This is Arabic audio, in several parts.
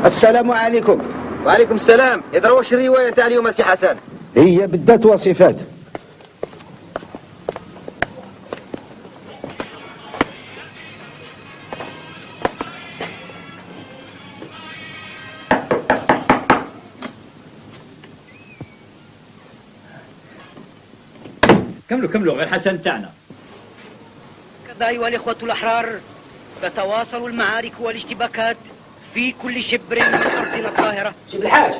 السلام عليكم. وعليكم السلام. يا واش الروايه تاع اليوم سي حسن؟ هي بدات وصفات. كملوا غير حسن تاعنا. كذا أيها الإخوة الأحرار، تتواصل المعارك والاشتباكات في كل شبر من أرضنا الطاهرة،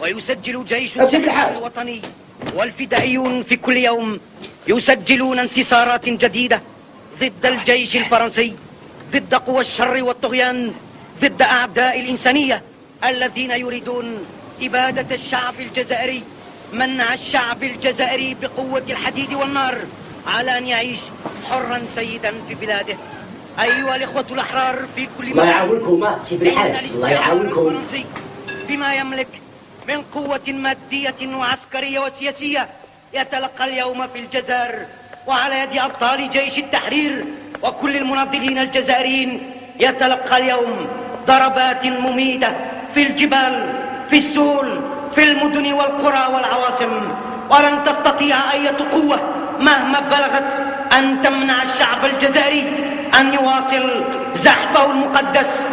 ويسجل جيش التحرير الوطني والفدائيون في كل يوم يسجلون انتصارات جديدة ضد الجيش الفرنسي، ضد قوى الشر والطغيان، ضد أعداء الإنسانية الذين يريدون إبادة الشعب الجزائري، منع الشعب الجزائري بقوة الحديد والنار على أن يعيش حرا سيدا في بلاده. أيها الإخوة الأحرار في كل الله يعاونكم سي بالحاج، الله يعاونكم. بما يملك من قوة مادية وعسكرية وسياسية يتلقى اليوم في الجزائر وعلى يد أبطال جيش التحرير وكل المناضلين الجزائريين يتلقى اليوم ضربات مميتة في الجبال، في السهول، في المدن والقرى والعواصم، ولن تستطيع أي قوة مهما بلغت أن تمنع الشعب الجزائري أن يواصل زحفه المقدس.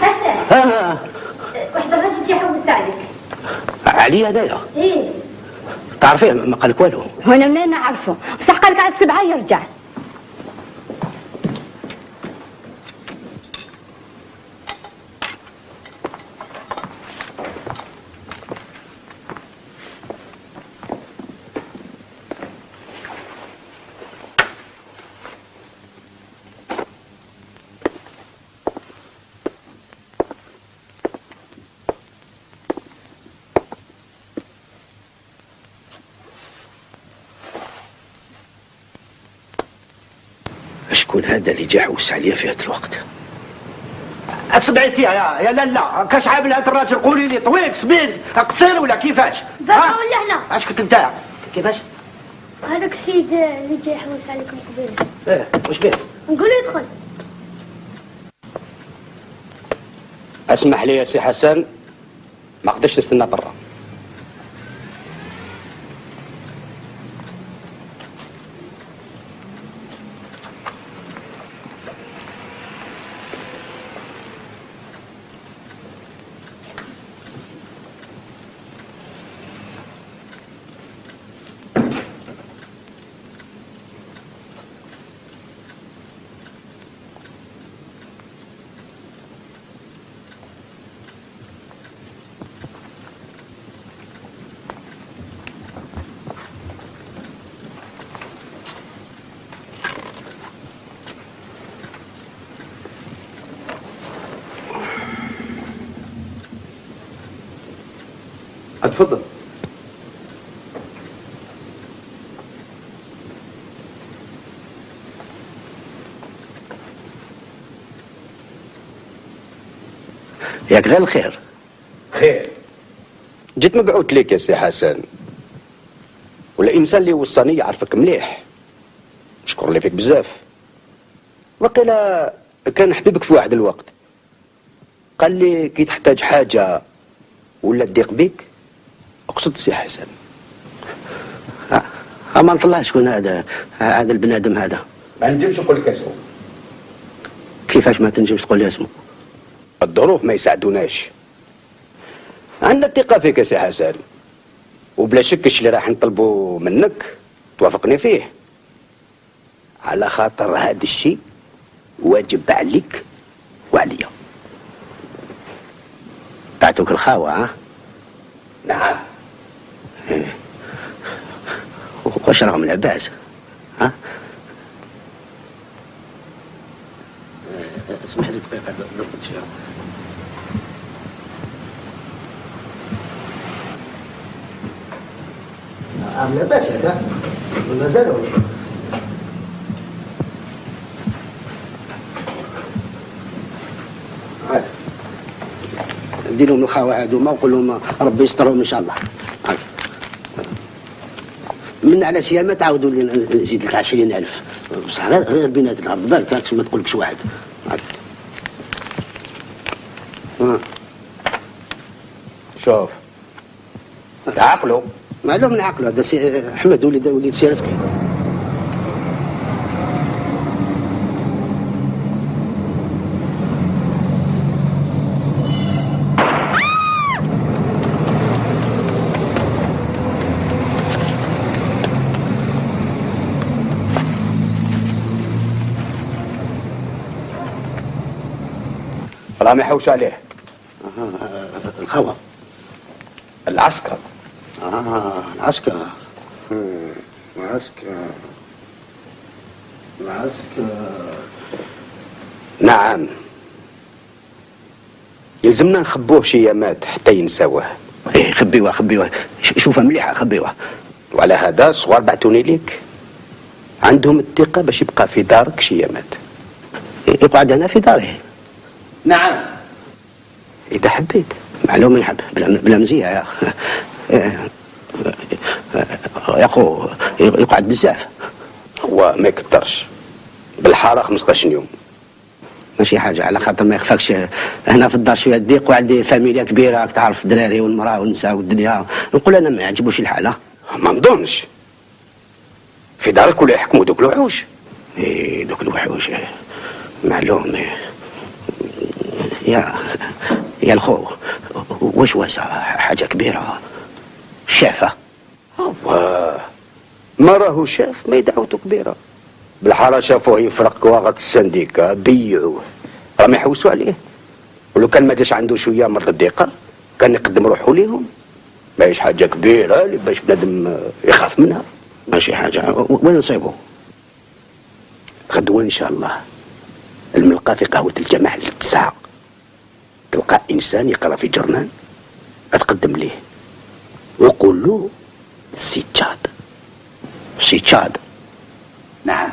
حسن واحد الراجل جا يحوس عليك. عليا انايا؟ ايه. تعرفيه ما قالك والو؟ وانا منين نعرفه؟ بصح قالك على السبعه يرجع. شكون هذا اللي جا يحوس عليا في هذا الوقت؟ سمعتي يا لالا كاش عامل هذا الراجل؟ قولي لي طويل سمين قصير ولا كيفاش؟ بابا ولا هنا؟ اش كنت انت؟ كيفاش؟ هذاك السيد اللي جاي يحوس عليكم قبيله. ايه واش بيه؟ نقول له يدخل. اسمح لي يا سي حسن، ما اقدرش نستنى برا. اتفضل. ياك غير الخير. خير. جيت مبعوث ليك يا سي حسن، والانسان اللي وصاني يعرفك مليح، نشكر لي فيك بزاف. وقيلا كان حبيبك في واحد الوقت، قال لي كي تحتاج حاجه ولا تضيق بيك اقصد سي حسن. امان الله شكون هذا البنادم هذا؟ ما نجمش نقول لك اسمه. كيفاش ما تنجمش تقول لي اسمه؟ الظروف ما يساعدوناش. عندنا الثقه فيك يا سي حسن، وبلا شك الشيء اللي راح نطلبه منك توافقني فيه، على خاطر هذا الشيء واجب عليك وعليا. بعتوك الخاوه ها؟ نعم. ايه. واش راهم العباس؟ ها؟ اسمح لي دقيقه ضربت فيها. لاباس هذا ولا زالوا؟ ندير لهم الخاوه هذوما وقول لهم ربي يسترهم ان شاء الله. من على سيامة تعاودوا لي نزيد لك 20,000 بصح غير بينات الارض بالك هاك ما تقولكش واحد. شوف تعقلوا. معلوم نعقلوا هذا سي احمد وليد سي رزقي. راه ما يحوش عليه. الخوى. العسكر. العسكر. العسكر. نعم. يلزمنا نخبوه شيامات حتى ينساوه. ايه خبيوه شوفها مليحه خبيوه. وعلى هذا الصغار بعتوني ليك. عندهم الثقه باش يبقى في دارك شيامات. يقعد هنا في داره. نعم. إذا حبيت. معلوم يحب بلا مزية يا أخ. يا أخو يقعد بزاف. هو ما يكترش بالحارة 15 يوم. ماشي حاجة على خاطر ما يخفاكش هنا في الدار شوية ضيق وعندي فاميليا كبيرة راك تعرف الدراري والمرأة والنساء والدنيا. نقول أنا ما يعجبوش الحالة. ما نظنش في دارك ولا يحكموا دوك الوحوش. إيه دوك الوحوش معلوم. يا الخو واش واسع حاجة كبيرة شافة. ما راهو شاف ما دعوته كبيرة. بالحارة شافوه يفرق كواغة السنديكا بيعوه راهم يحوسوا عليه. ولو كان ما جاش عنده شوية مرض الضيقة كان يقدم روحه ليهم. ماهيش حاجة كبيرة اللي باش بنادم يخاف منها. ماشي حاجة. وين نصيبه؟ غدوة إن شاء الله الملقى في قهوة الجماعة للتسعة. تلقى إنسان يقرأ في جرنان أتقدم ليه وقول له سي تشاد. سي تشاد. نعم.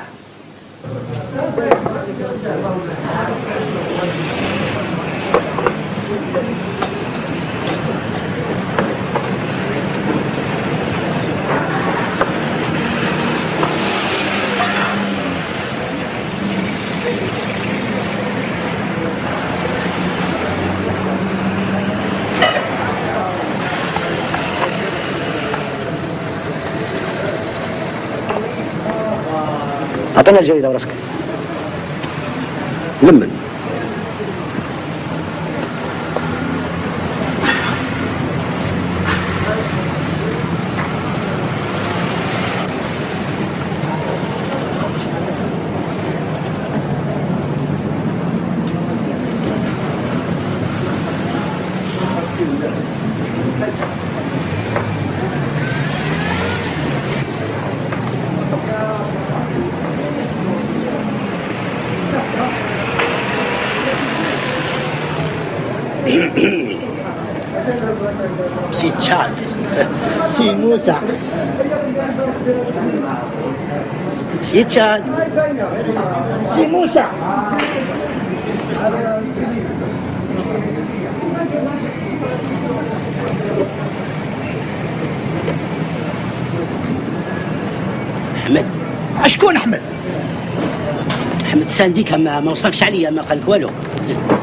أعطينا الجريدة وراسك. لمن سي تشاد. سي موسى. سي تشاد. سي موسى. أحمد. شكون أحمد؟ أحمد السنديكا ما وصلكش عليا ما قالك والو.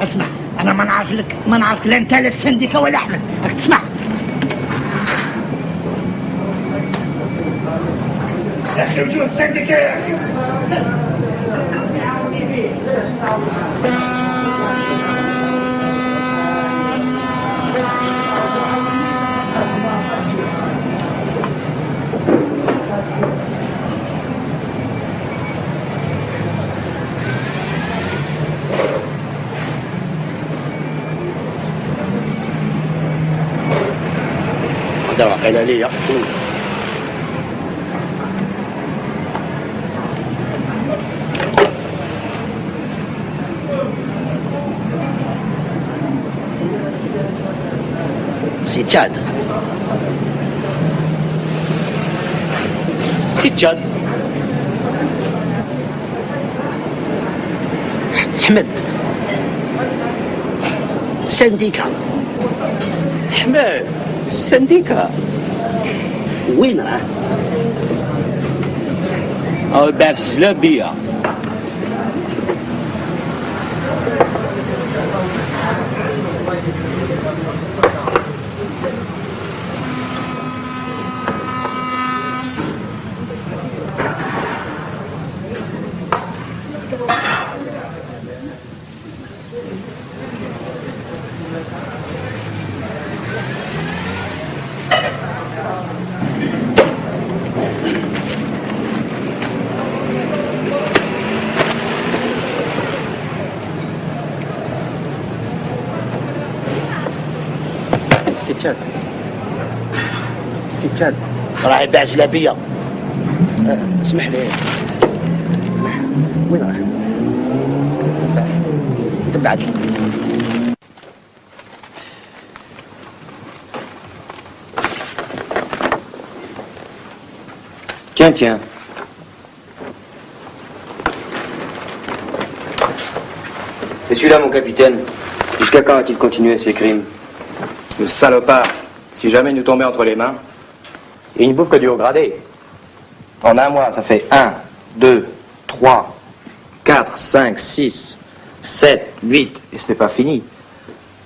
اسمع أنا ما نعرفك لا أنت لا السنديكا ولا أحمد. راك تسمع؟ يا أخي وجوه السنديكا يا أخي. هذا قال لي سي تشاد. سي تشاد. أحمد سنديكا. أحمد السنديكا وين راه؟ أو بافزلا بيا. سيتشاد راه يبيع زلابيه. اسمح لي، وين راح؟ تبعك. Tiens. Et celui-là, mon capitaine, jusqu'à quand a-t-il continué ses crimes? Le salopard, si jamais nous tombait entre les mains, il ne bouffe que du haut gradé. En un mois, ça fait 1, 2, 3, 4, 5, 6, 7, 8, et ce n'est pas fini.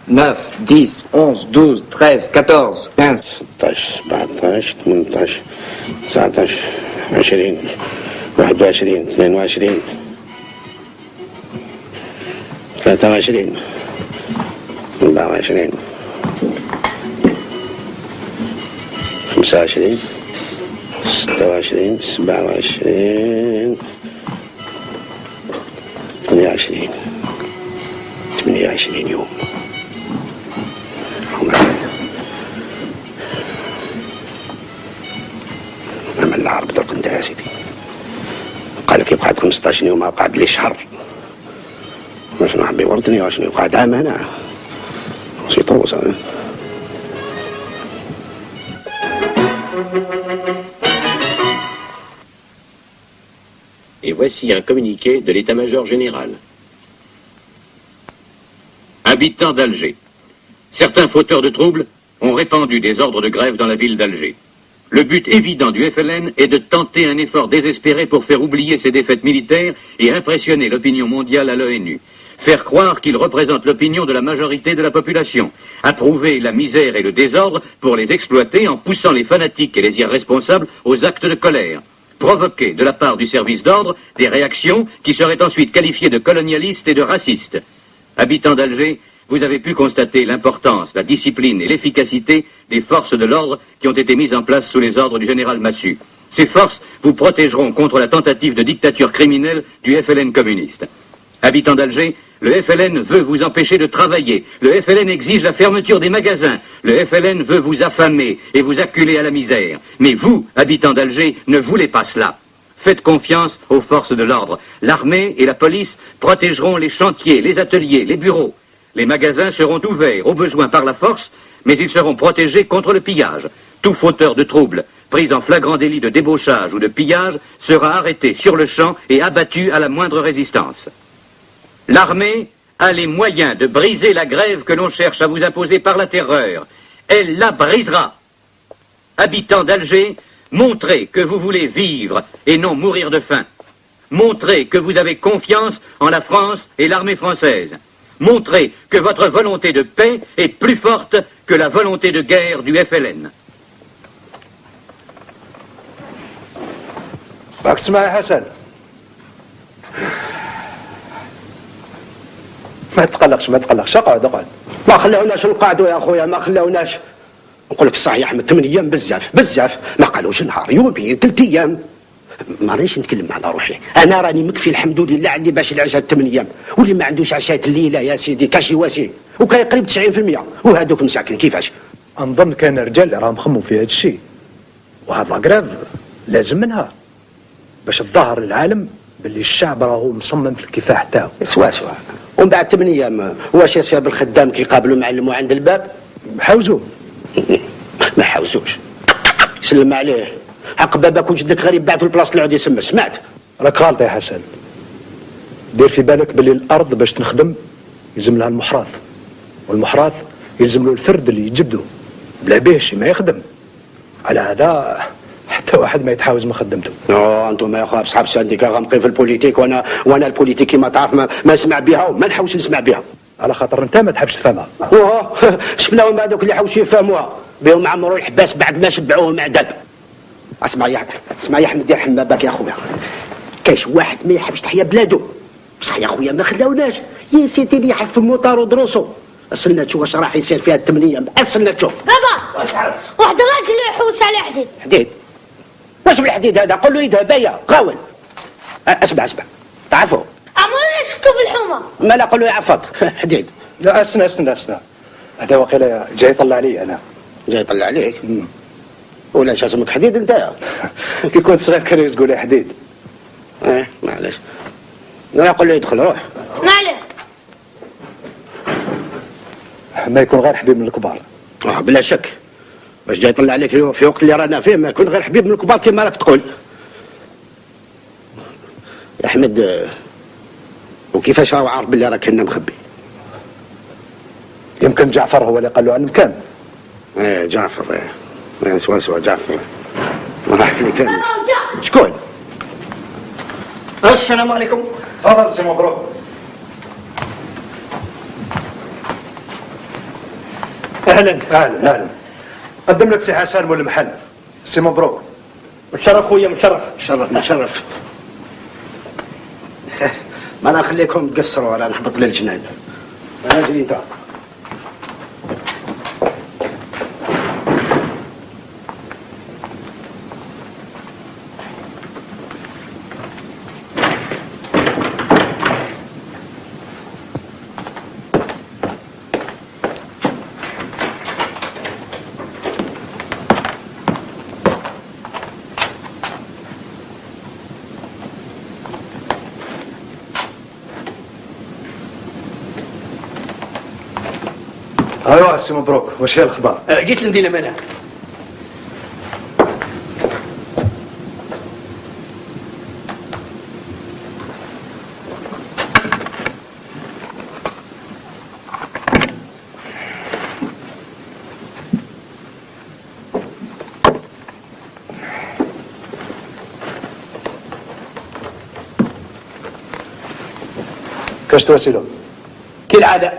9, 10, 11, 12, 13, 14, 15. 16 17 18 19 20 21 22 23 24 25 26 27 28 28 يوم. أما العرب درك انت يا سيدي، قال لك يقعد 15 يوم، قعد لي شهر، واش نحب يورثني، واش يقعد عام هنا سي طروس. Et voici un communiqué de l'état-major général. Habitants d'Alger. Certains fauteurs de troubles ont répandu des ordres de grève dans la ville d'Alger. Le but évident du FLN est de tenter un effort désespéré pour faire oublier ses défaites militaires et impressionner l'opinion mondiale à l'ONU. Faire croire qu'il représente l'opinion de la majorité de la population. Approuver la misère et le désordre pour les exploiter en poussant les fanatiques et les irresponsables aux actes de colère. Provoquer de la part du service d'ordre des réactions qui seraient ensuite qualifiées de colonialistes et de racistes. Habitants d'Alger, vous avez pu constater l'importance, la discipline et l'efficacité des forces de l'ordre qui ont été mises en place sous les ordres du général Massu. Ces forces vous protégeront contre la tentative de dictature criminelle du FLN communiste. Habitants d'Alger, le FLN veut vous empêcher de travailler. Le FLN exige la fermeture des magasins. Le FLN veut vous affamer et vous acculer à la misère. Mais vous, habitants d'Alger, ne voulez pas cela. Faites confiance aux forces de l'ordre. L'armée et la police protégeront les chantiers, les ateliers, les bureaux. Les magasins seront ouverts au besoin par la force, mais ils seront protégés contre le pillage. Tout fauteur de troubles, pris en flagrant délit de débauchage ou de pillage, sera arrêté sur le champ et abattu à la moindre résistance. L'armée a les moyens de briser la grève que l'on cherche à vous imposer par la terreur. Elle la brisera. Habitants d'Alger, montrez que vous voulez vivre et non mourir de faim. Montrez que vous avez confiance en la France et l'armée française. Montrez que votre volonté de paix est plus forte que la volonté de guerre du FLN. راك تسمع يا حسن؟ ما تقلقش، اقعد. ما خلاوناش نقعدوا يا خويا، ما خلاوناش. نقول لك الصح يا احمد، 8 ايام بزاف، ما قالوش نهار، يومين، 3 ايام. ما رانيش نتكلم على روحي، انا راني مكفي الحمد لله، عندي باش العشاء 8 ايام، واللي ما عندوش عشاء الليله يا سيدي كاشي واسي، وكاين قريب 90%، وهذوك مساكن كيفاش؟ نظن كان رجال راهم خموا في هذا الشيء، وهذا لاكراف لازم منها باش تظهر للعالم باللي الشعب راهو مصمم في الكفاح تاعو. سوا ومن بعد 8 ايام واش يصير بالخدام كيقابلوا معلمو عند الباب؟ حاوزوه. ما حاوزوش، سلم عليه، حق باباك وجدك غريب بعثوا البلاصه اللي عاد يسمى، سمعت؟ راك غلط يا حسن، دير في بالك باللي الارض باش تنخدم يلزم لها المحراث، والمحراث يلزم له الفرد اللي يجبده، بلا بيه شي ما يخدم. على هذا حتى واحد ما يتحاوز من خدمته. انتم يا اخويا بصحاب السانديكا غامقين في البوليتيك، وانا البوليتيك كيما تعرف ما نسمع بها وما نحوش نسمع بها. على خاطر انت ما تحبش تفهمها. شفناهم هذوك اللي حوشوا يفهموها بهم عمرو الحباس بعد ما شبعوهم معدب. اسمع يا احمد يا حمابك يا خويا، كاش واحد ما يحبش تحيا بلادو، بصح يا خويا ما خلاوناش يا سيتي اللي يحف في موطار ودروسو. استنى تشوف واش راح يصير فيها الثمانية، استنى تشوف. بابا واحد الراجل يحوس على حديد. واش بالحديد هذا؟ قول له يذهب يا غاول. اسمع تعرفوا عمرنا شفتو في الحومه. ما لا قول له يعفض حديد. لا استنى هذا واقيلا جاي يطلع علي انا. جاي يطلع عليك؟ ولا اش اسمك حديد انت؟ كي كنت صغير كانوا يزقوا لي حديد. معليش لا قول له يدخل روح. معليش ما يكون غير حبيب من الكبار. بلا شك، باش جاي يطلع عليك في وقت اللي رانا فيه ما يكون غير حبيب من الكبار كما راك تقول. يا احمد وكيفاش راهو عارف باللي راك هنا مخبي؟ يمكن جعفر هو اللي قال له عن المكان. جعفر سوا جعفر ما راح في المكان. بابا وجا. شكون؟ السلام عليكم. تفضل سي مبروك. اهلا قدم لك سي حسن مول المحل. سي مبروك. متشرف خويا متشرف. متشرف. ما انا نخليكم تقصروا ولا نحبط للجنان. انا جري انت. ايوا سي مبروك، واش هي الاخبار؟ جيت لمدينه منى. كاش تواسيلو؟ كالعاده.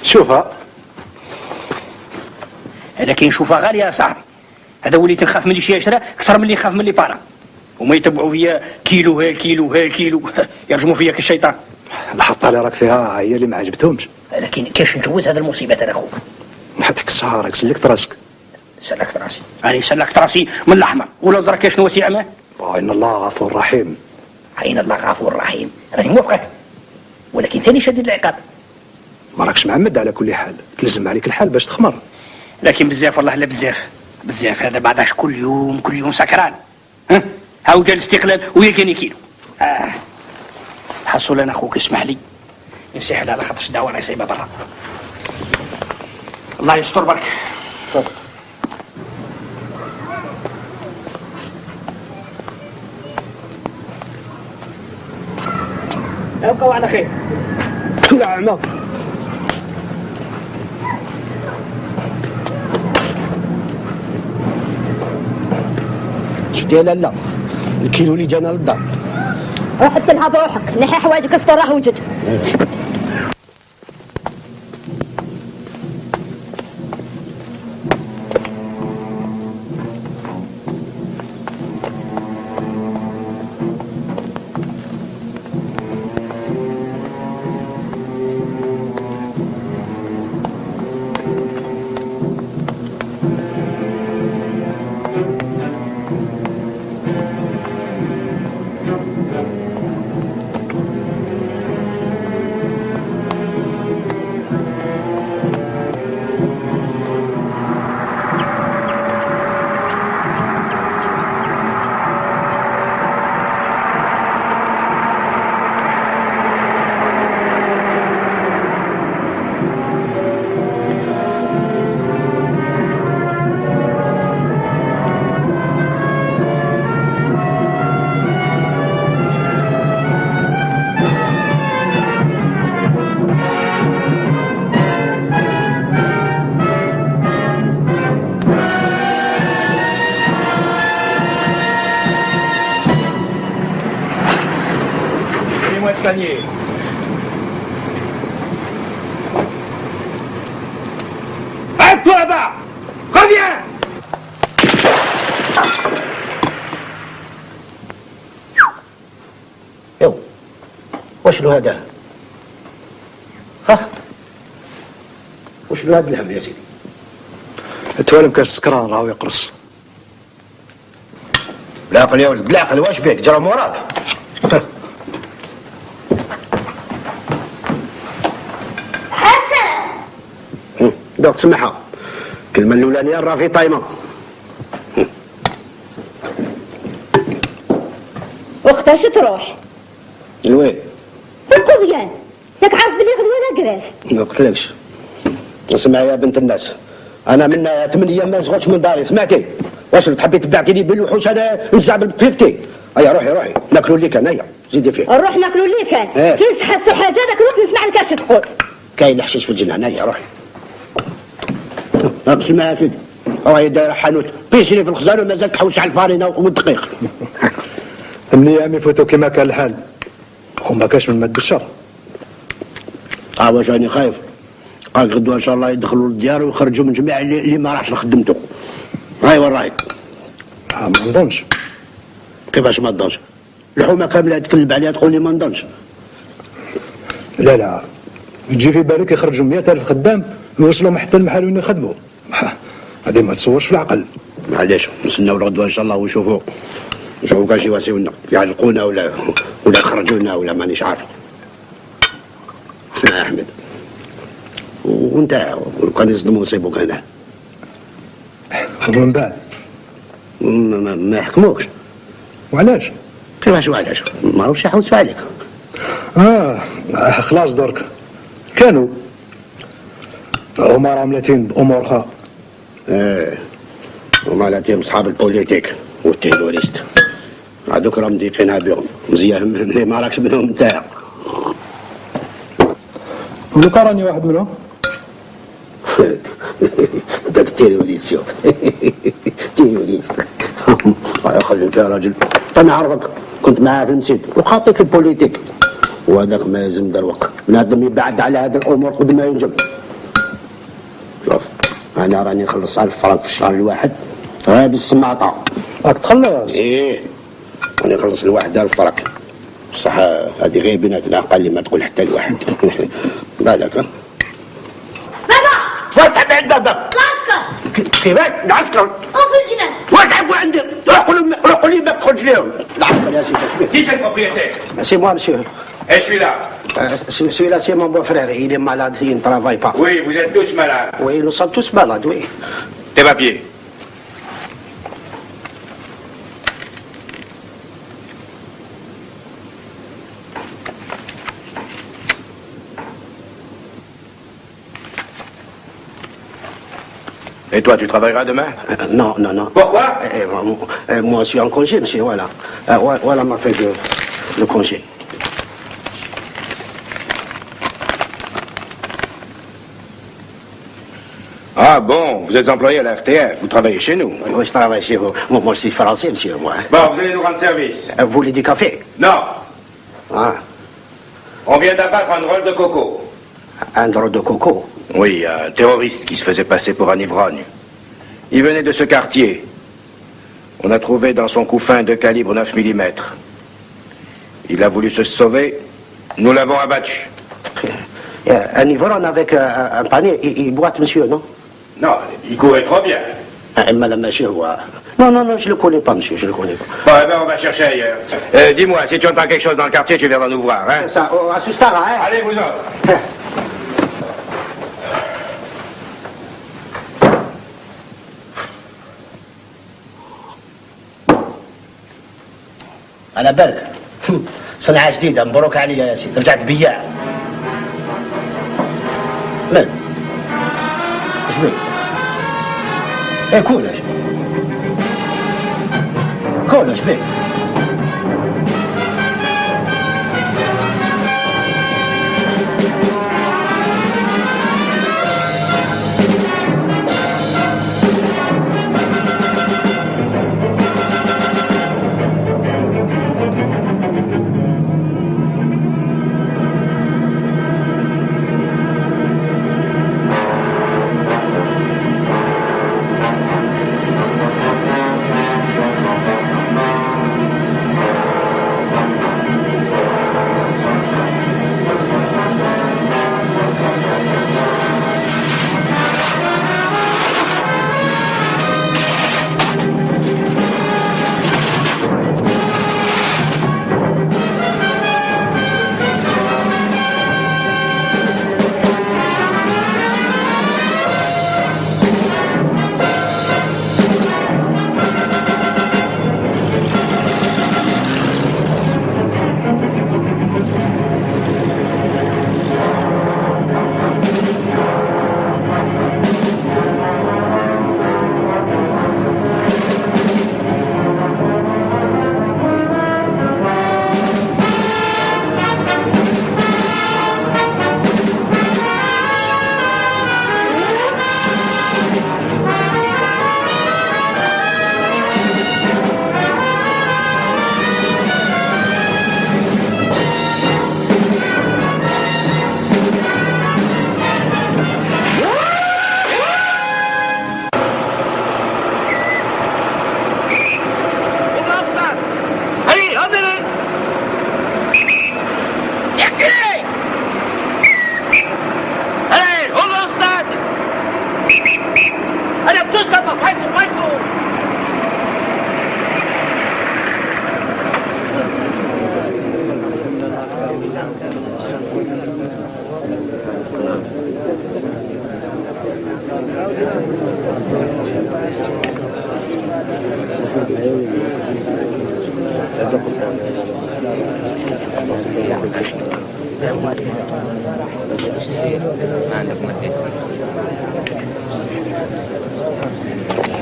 شوفها هذا كي نشوفها غاليه يا صاحبي. هذا وليت نخاف من اللي شاشره اكثر من اللي يخاف من اللي بارا، وما يتبعوا فيا كيلو هالكيلو يرجموا فيا كالشيطان. الحطه اللي راك فيها هي اللي ما عجبتهمش. لكن كيفاش نجوز هذا المصيبه انا اخوك؟ نعطيك الصحه راك سلكت راسك. سلكت راسي؟ راني سلكت راسي من الاحمر ولا الازرق شنو وسيع ما؟ ان الله غفور رحيم. ان الله غفور رحيم، راني موافقك، ولكن ثاني شديد العقاب. ما راكش معمد على كل حال، تلزم عليك الحال باش تخمر. لكن بزاف والله لا بزاف هذا بعداش كل يوم سكران. هاو جا الاستقلال ويلقاني كيلو. حصل انا اخوك اسمح لي نسحل على خاطرش دعوه راهي سايبه برا. الله يستر برك. تفضل. ابقوا على خير. يا عمر شفتي لا الكيلو اللي جانا للدار. روح تنهض روحك، نحي حوايجك افطر راه وجد. là-bas. Reviens. يو واش له هذا؟ ها واش له هذا الهم يا سيدي؟ توالم كاس سكران راهو يقرص. بالعقل يا ولد بالعقل، واش بيك جرى موراك؟ حسن دوك تسمعها الكلمة الأولانية راه في طايمة. وقتاش تروح؟ لوين؟ القضيان ياك عارف بلي غدوة لا كراف. ما قلتلكش. اسمع يا بنت الناس، أنا من 8 أيام ما نشغلش من داري، سمعتي؟ واش تحبي تبعتيني بالوحوش أنا نزعبل بطفيفتي؟ هيا روحي ناكلوا اللي كان، هيا زيدي فيه. نروح ناكلوا اللي كان. كي نسحسوا حاجة ذاك الوقت نسمع لك اش تقول. كاين الحشيش في الجنان، هيا روحي. اسمع يا سيدي، راهي دايره حانوت بيشري في الخزان ومازال تحوش على الفارينه والدقيق. النيام يفوتوا كما كان الحال، وما كاش من مد الشر. واش راني خايف؟ قال غدوه ان شاء الله يدخلوا للديار ويخرجوا من جميع اللي ما راحش لخدمته. هاي وين راهي؟ ما نظنش. كيفاش ما نظنش؟ الحومه كامله تكذب عليها تقول لي ما نظنش. لا يجي في بالك يخرجوا 100,000 خدام ويوصلوا حتى المحل وين يخدموا. هذه ما تصورش في العقل. معليش نستناو الغدوه ان شاء الله ونشوفوا كاش يواسيونا يعلقونا ولا يخرجونا ولا مانيش عارف. اسمع يا احمد، وانت كان يصدموا يصيبوك هنا ومن بعد ما يحكموكش. وعلاش؟ كيفاش وعلاش؟ ما راهوش يحوسوا عليك. خلاص درك كانوا هما راهم ملاتين بامور اخرى. هما لاتين صحاب البوليتيك والتيروريست، هذوك راهم مضيقينها بهم مزيان، اللي ما راكش منهم نتايا. ولو كان راني واحد منهم. داك التيروريست شوف تيروريست. خلي انت يا راجل، انا عارفك كنت معاه في المسجد وحاطيك البوليتيك، وهذاك ما يلزم دروك بنادم يبعد على هذه الامور قد ما ينجم. شوف انا راني نخلص 1000 فرنك في الشهر الواحد غير بالسماطه. راك تخلص؟ ايه راني نخلص الواحد 1000 فرنك، بصح هذه غير بيناتنا اقل ما تقول حتى الواحد. بالك ها؟ بابا فتح بعد بابا. العسكر كيفاش؟ العسكر؟ في الجنان. واش عبوا عندك؟ روحوا لي ما تدخلش لهم. العسكر يا سيدي اش Qui c'est le propriétaire? C'est moi, monsieur. Et celui-là? Celui-là, c'est mon beau-frère. Il est malade, il ne travaille pas. Oui, vous êtes tous malades. Oui, nous sommes tous malades, oui. Tes papiers? Et toi, tu travailleras demain? Non. Pourquoi? Moi, je suis en congé, monsieur, voilà. Voilà ma feuille de congé. Ah bon, vous êtes employé à la RTF, vous travaillez chez nous. Oui, je travaille chez vous. Moi, je suis français, monsieur, moi. Bon, vous allez nous rendre service. Vous voulez du café? Non, Ah, on vient d'abattre un drôle de coco. un drôle de coco. Oui, un terroriste qui se faisait passer pour un ivrogne. Il venait de ce quartier. On a trouvé dans son couffin 2 calibres 9 mm. Il a voulu se sauver, nous l'avons abattu. Un ivrogne avec un panier, il boite, monsieur, non? Non, il courait trop bien. Madame, monsieur, non, je ne le connais pas, monsieur, je ne le connais pas. Bon, eh ben, on va chercher ailleurs. Dis-moi, si tu entends quelque chose dans le quartier, tu viendras nous voir, hein? Ça, à ce stade, hein? Allez, vous autres. على بالك صنعة جديدة مبروك عليا يا سيدي، رجعت بياع. من؟ اش بيك؟ كول اش بيك؟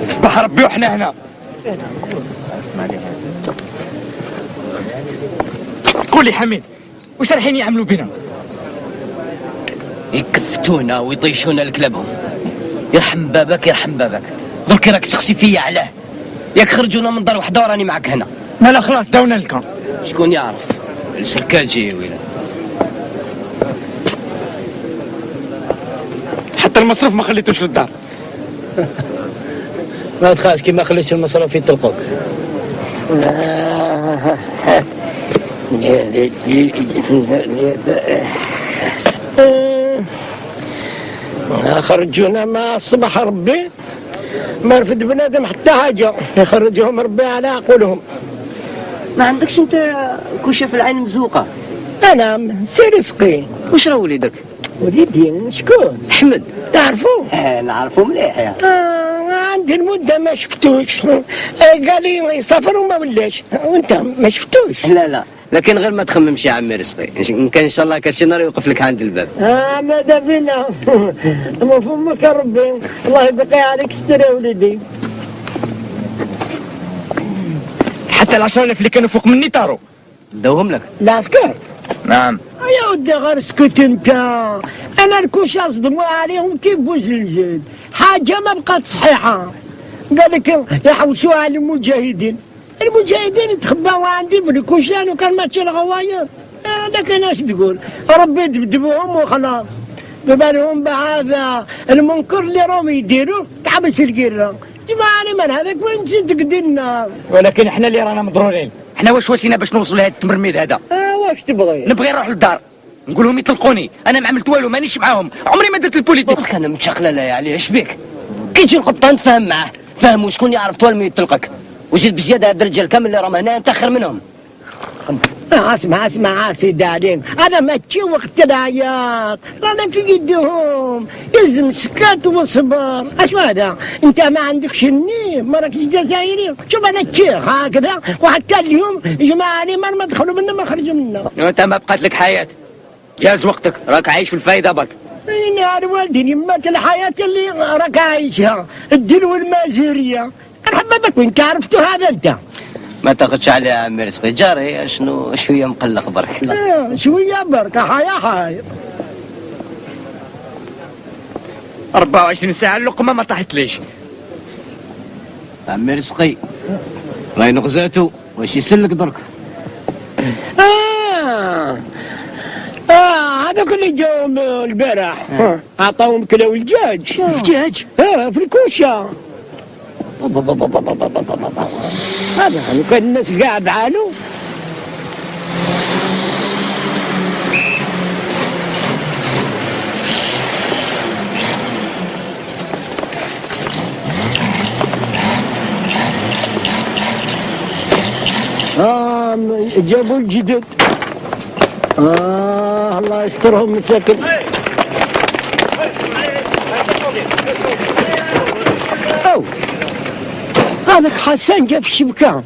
صباح ربي وحنا هنا. قولي حميد، واش رايحين يعملوا بنا؟ يكفتونا ويطيشونا لكلابهم. يرحم بابك يرحم بابك. درك راك تخسي فيا علاه. ياك خرجونا من دار وحده وراني معاك هنا. مالا خلاص داونا لك. شكون يعرف؟ السركاجي يا ويلي. حتى المصروف ما خليتوش للدار. ما تخافش كي ما خليتش المصروف يطلقوك. خرجونا ما صبح ربي ما رفد بنادم حتى حاجة يخرجهم ربي على عقولهم. ما عندكش انت كوشه في العين مزوقه؟ انا سي رزقي. وش راه وليدك؟ وليدي شكون؟ احمد. تعرفوه؟ نعرفه مليح يا عندي المدة ما شفتوش. قال لي يسافر وما ولاش. وانت ما شفتوش؟ لا لكن غير ما تخممش يا عمي رزقي، ان كان ان شاء الله كشي نهار يوقف لك عند الباب. ماذا بنا مفهومك يا ربي. الله يبقي عليك ستر يا وليدي. حتى ال10,000 اللي كانوا فوق مني طاروا. ندوهم لك؟ العسكر؟ نعم. يا ودي غير اسكت انت. انا الكوشة صدموا عليهم كيف بوزلزل. حاجة ما بقات صحيحة. قال لك يحوسوا على المجاهدين تخباوا عندي في الكوشان وكان ماشي الغواير. لكن اش تقول؟ ربي يدبدبوهم وخلاص. ببالهم بهذا المنكر اللي راهم يديروا تحبس القرة. جماعة من هذاك وين نسيت قدنا. ولكن احنا اللي رانا مضرورين. احنا واش واسينا باش نوصل لهذا التمرميد هذا؟ واش تبغي؟ نبغي نروح للدار نقول لهم يطلقوني. انا ما عملت والو مانيش معاهم. عمري ما درت البوليتيك. برك انا متشخله لا عليه. اش بيك؟ كي تجي القبطان تفهم معاه. فهموا شكون يعرف توالمي يطلقك. وزيد بزياده هاد الرجال كامل اللي راهم هنا متاخر منهم. اسمع سيدي عليم. هذا ماشي وقت العياط. رانا في يدهم. يلزم سكات وصبر. اش هذا؟ انت ما عندكش النيم. ما راكش جزائري. شوف انا الشيخ هكذا وحتى اليوم جماعه لي ما دخلوا منا ما خرجوا منا. انت ما بقات لك حياه. جاز وقتك راك عايش في الفايده برك. انا والدي مات الحياه اللي راك عايشها. الدين والمازوريه. مرحبا بك وين عرفتوا هذا انت؟ ما تاخذش عليه يا عمي رزقي. جاري شنو شويه مقلق برك. شويه برك. حيا 24 ساعه اللقمه ما طاحت ليش. عمي رزقي راهي نغزاتو واش يسلك درك. هذوك اللي جاوا البارح عطاهم كلاو الدجاج. الدجاج؟ في الكوشه. هذا كان الناس قاع بعالو. جابوا الجدد. الله يسترهم مساكن. أو هذاك حسن جاب الشبكة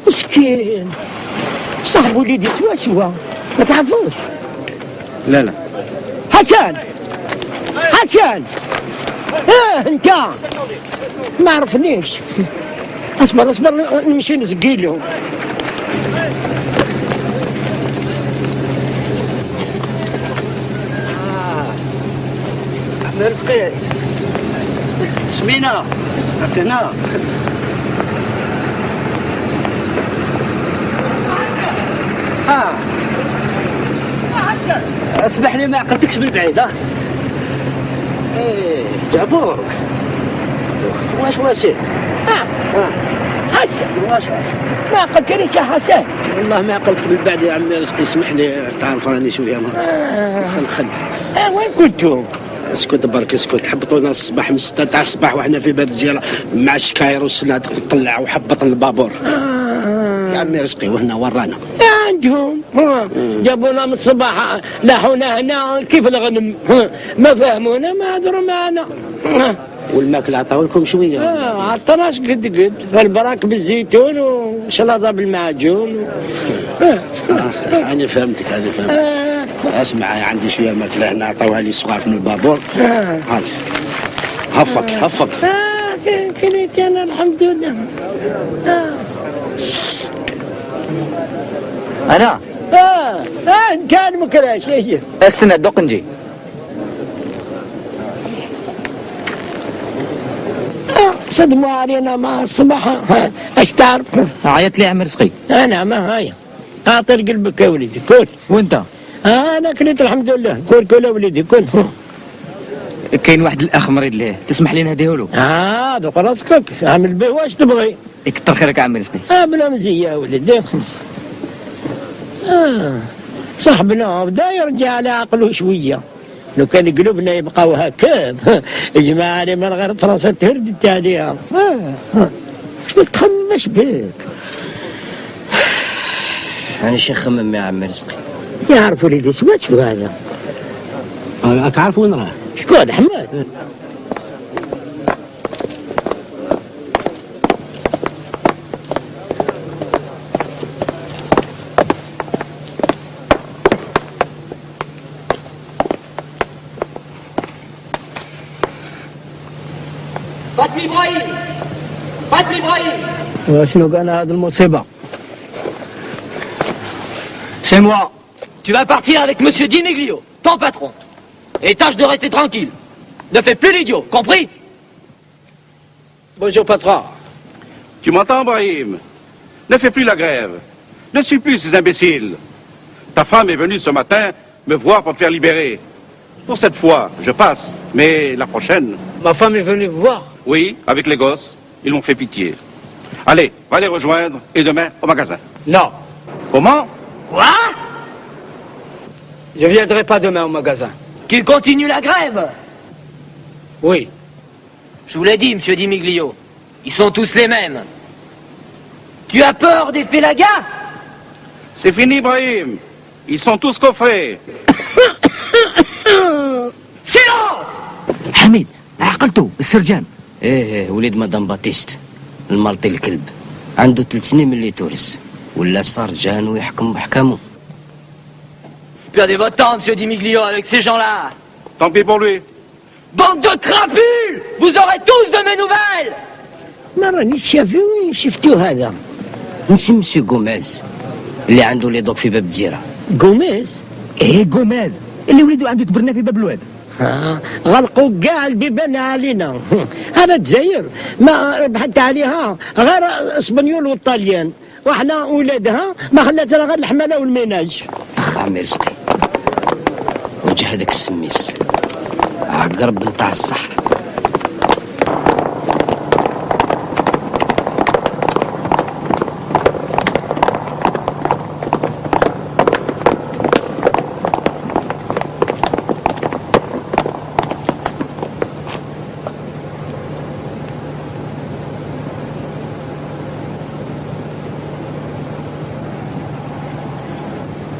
مسكين. صاحب وليدي سوا ما تعرفوش؟ لا حسن انت ما عرفنيش. اصبر نمشي نسقي لهم. عمي رزقي سمينا هكنا. اسمح لي ما عقلتكش بالبعيد. ايه جابوك واش واسيت. حسن ما عقلتنيش يا حسن. والله ما عقلتك بالبعد يا عمي رزقي. اسمح لي تعرف راني شويه خل وين كنتوا؟ اسكت برك اسكت. حبطونا الصباح من 6 تاع الصباح وحنا في باب الزياره مع الشكاير والسنادق نطلع وحبط البابور. يا عمي رزقي وهنا ورانا عندهم. جابونا من الصباح لاحونا هنا كيف الغنم. ما فهمونا ما هضروا معنا. والماكله عطاو لكم شويه. عطناش قد البراك بالزيتون وشلاضه بالمعجون انا فهمتك. اسمع عندي شويه ماكله هنا عطاوها لي الصغار من البابور. هفك كليت انا الحمد لله. انا كان مكراش هي. استنى دوق نجي. صدموا علينا مع الصباح. اش تعرف؟ عيط لي عم رزقي. انا ما هاي اعطي قلبك يا ولدي كل. وانت؟ انا كليت الحمد لله. كل يا ولدي كل. كاين واحد الاخ مريض ليه، تسمح لي نهديه له؟ دوك راسك اعمل به واش تبغي. يكثر خيرك عم رزقي. بلا مزيه يا ولدي. صاحبنا بدا يرجع على عقله شويه. لو كان قلوبنا يبقاو هكذا اجمع لي من غير فراسة تهردت عليها. شو تخمش بك؟ انا شي خمم يا عم رزقي. يعرف وليدي شو هذا؟ راك عارف وين راه؟ شكون حماد؟ فاتلي إبراهيم. وشنو كان هذه المصيبة؟ C'est moi. Tu vas partir avec Monsieur Di Meglio, ton patron. Et tâche de rester tranquille. Ne fais plus l'idiot, compris? Bonjour, patron. Tu m'entends, Brahim? Ne fais plus la grève. Ne suis plus ces imbéciles. Ta femme est venue ce matin me voir pour te faire libérer. Pour cette fois, je passe. Mais la prochaine... Ma femme est venue vous voir? Oui, avec les gosses. Ils m'ont fait pitié. Allez, va les rejoindre et demain au magasin. Non. Comment? Quoi? Je viendrai pas demain au magasin. Tu continues la grève? Oui. Je vous l'ai dit, Monsieur Di Meglio. Ils sont tous les mêmes. Tu as peur des félagas? C'est fini, Brahim. Ils sont tous coffrés. Silence! حميد عقلته السرجان. ايه وليد مدام باتيست المالطي الكلب عنده 3 سنين من اللي تورس ولا صار جان ويحكم بحكامه. Perdez votre temps, Monsieur Di Meglio, avec ces gens-là. Tant pis pour lui. Bande de crapules! Vous aurez tous de mes nouvelles! ما راني شافي وين شفتو هذا؟ نسي مسيو غوميز اللي عنده لي دوك في باب الجزيرة. غوميز؟ ايه غوميز اللي وليدو عنده تبرنا في باب الواد. غلقوا كاع البيبان علينا. هذا الجزائر ما ربحت عليها غير اسبانيول والطاليان وحنا ولادها ما خلاتنا غير الحماله والميناج. اخ عمي رزقي وجه هذاك السميس عقرب نتاع الصح.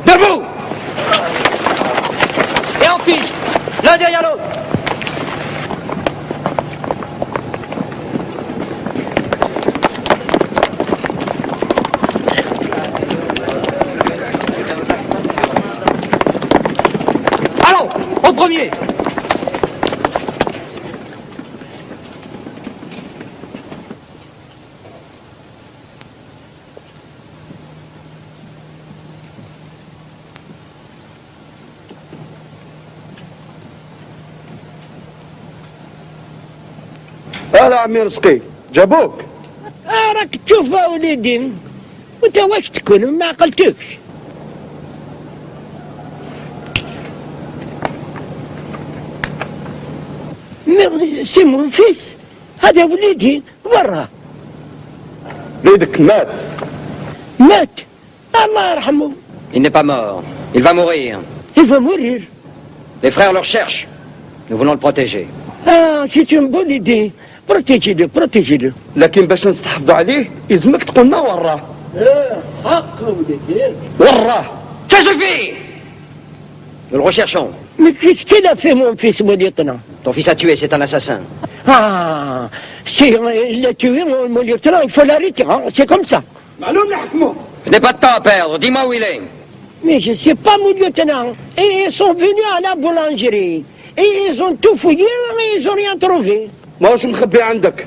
Debout! Et en fiche, l'un derrière l'autre. Allons, au premier. هلا عمي رزقي جابوك. راك تشوف وليدي وانت واش تكون ما عقلتكش. سي مون فيس هذا وليدي برا. وليدك مات. مات الله يرحمه. Il n'est pas mort. Il va mourir. Il va mourir. Les frères le recherchent. Nous voulons le protéger. c'est une bonne idée. بروتيجي لكن باش نستحفظوا عليه يلزمك تقول لنا وراه. حق وليدي وراه. Ça suffit! Nous le recherchons. Mais qu'est-ce qu'il a fait, mon fils, mon lieutenant? Ton fils a tué, c'est un assassin. Ah, il a tué mon lieutenant, il faut l'arrêter, hein, c'est comme ça. Je n'ai pas de temps à perdre, dis-moi où il est. Mais je sais pas, mon lieutenant. Et ils sont venus à la boulangerie. Et ils ont tout fouillé, mais ils ont rien trouvé. ماهوش مخبي عندك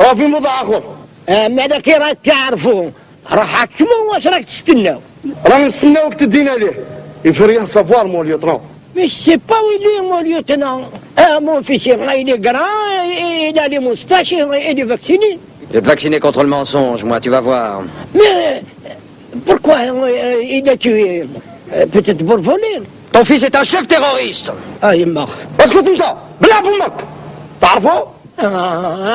راه في موضع اخر. ماذا كي راك تعرفوا راه حكموا واش راك تستناو. رانا نستناوك تدينا ليه. Il fait rien savoir mon lieutenant. Mais je sais pas où il est, mon lieutenant. Mon fils, il est grand, il a les moustaches, il est vacciné. Je vais te vacciner contre le mensonge, moi, tu vas voir. Mais pourquoi il a tué? Peut-être pour voler. Ton fils est un chef terroriste. Il est mort. اسكت انت بلا بامك تعرفوا؟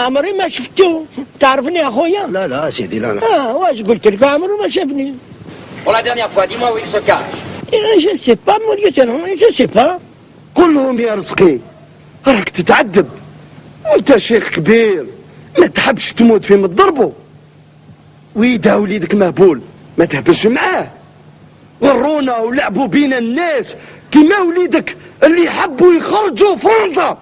عمري ما شفته. تعرفني اخويا؟ لا سيدي لا. واش قلت لك عمره ما شافني. Pour la dernière fois, dis-moi où il se cache. Je sais pas, mon lieutenant, je sais pas. قول لهم يا رزقي راك تتعذب وانت شيخ كبير ما تحبش تموت في مضربه ويدا وليدك مهبول ما تهبش معاه ورونا ولعبوا بينا الناس كيما وليدك اللي يحبوا يخرجوا فرنسا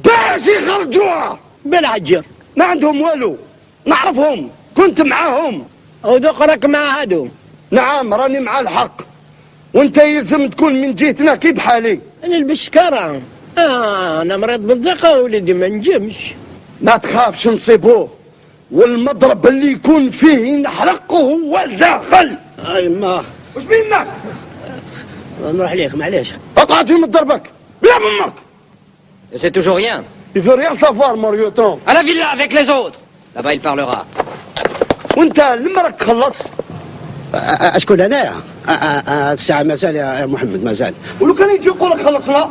باش يخرجوها بالعجر ما عندهم والو نعرفهم كنت معاهم وذوق راك مع هادو. نعم راني مع الحق وانت يلزم تكون من جهتنا كي بحالي. انا البشكرة انا مريض بالضيقة ولدي ما نجمش. ما تخافش نصيبوه والمضرب اللي يكون فيه نحرقه هو الداخل. ما وش بين معك؟ نروح ليك معليش. اقعد في مضربك بلا بامك. C'est toujours rien. Il veut rien savoir mon lieutenant. À la villa avec les autres. Là-bas, il parlera. وانت لمرك تخلص. اشكون انايا؟ الساعه مازال يا محمد مازال. ولو كان يجي يقول لك خلصنا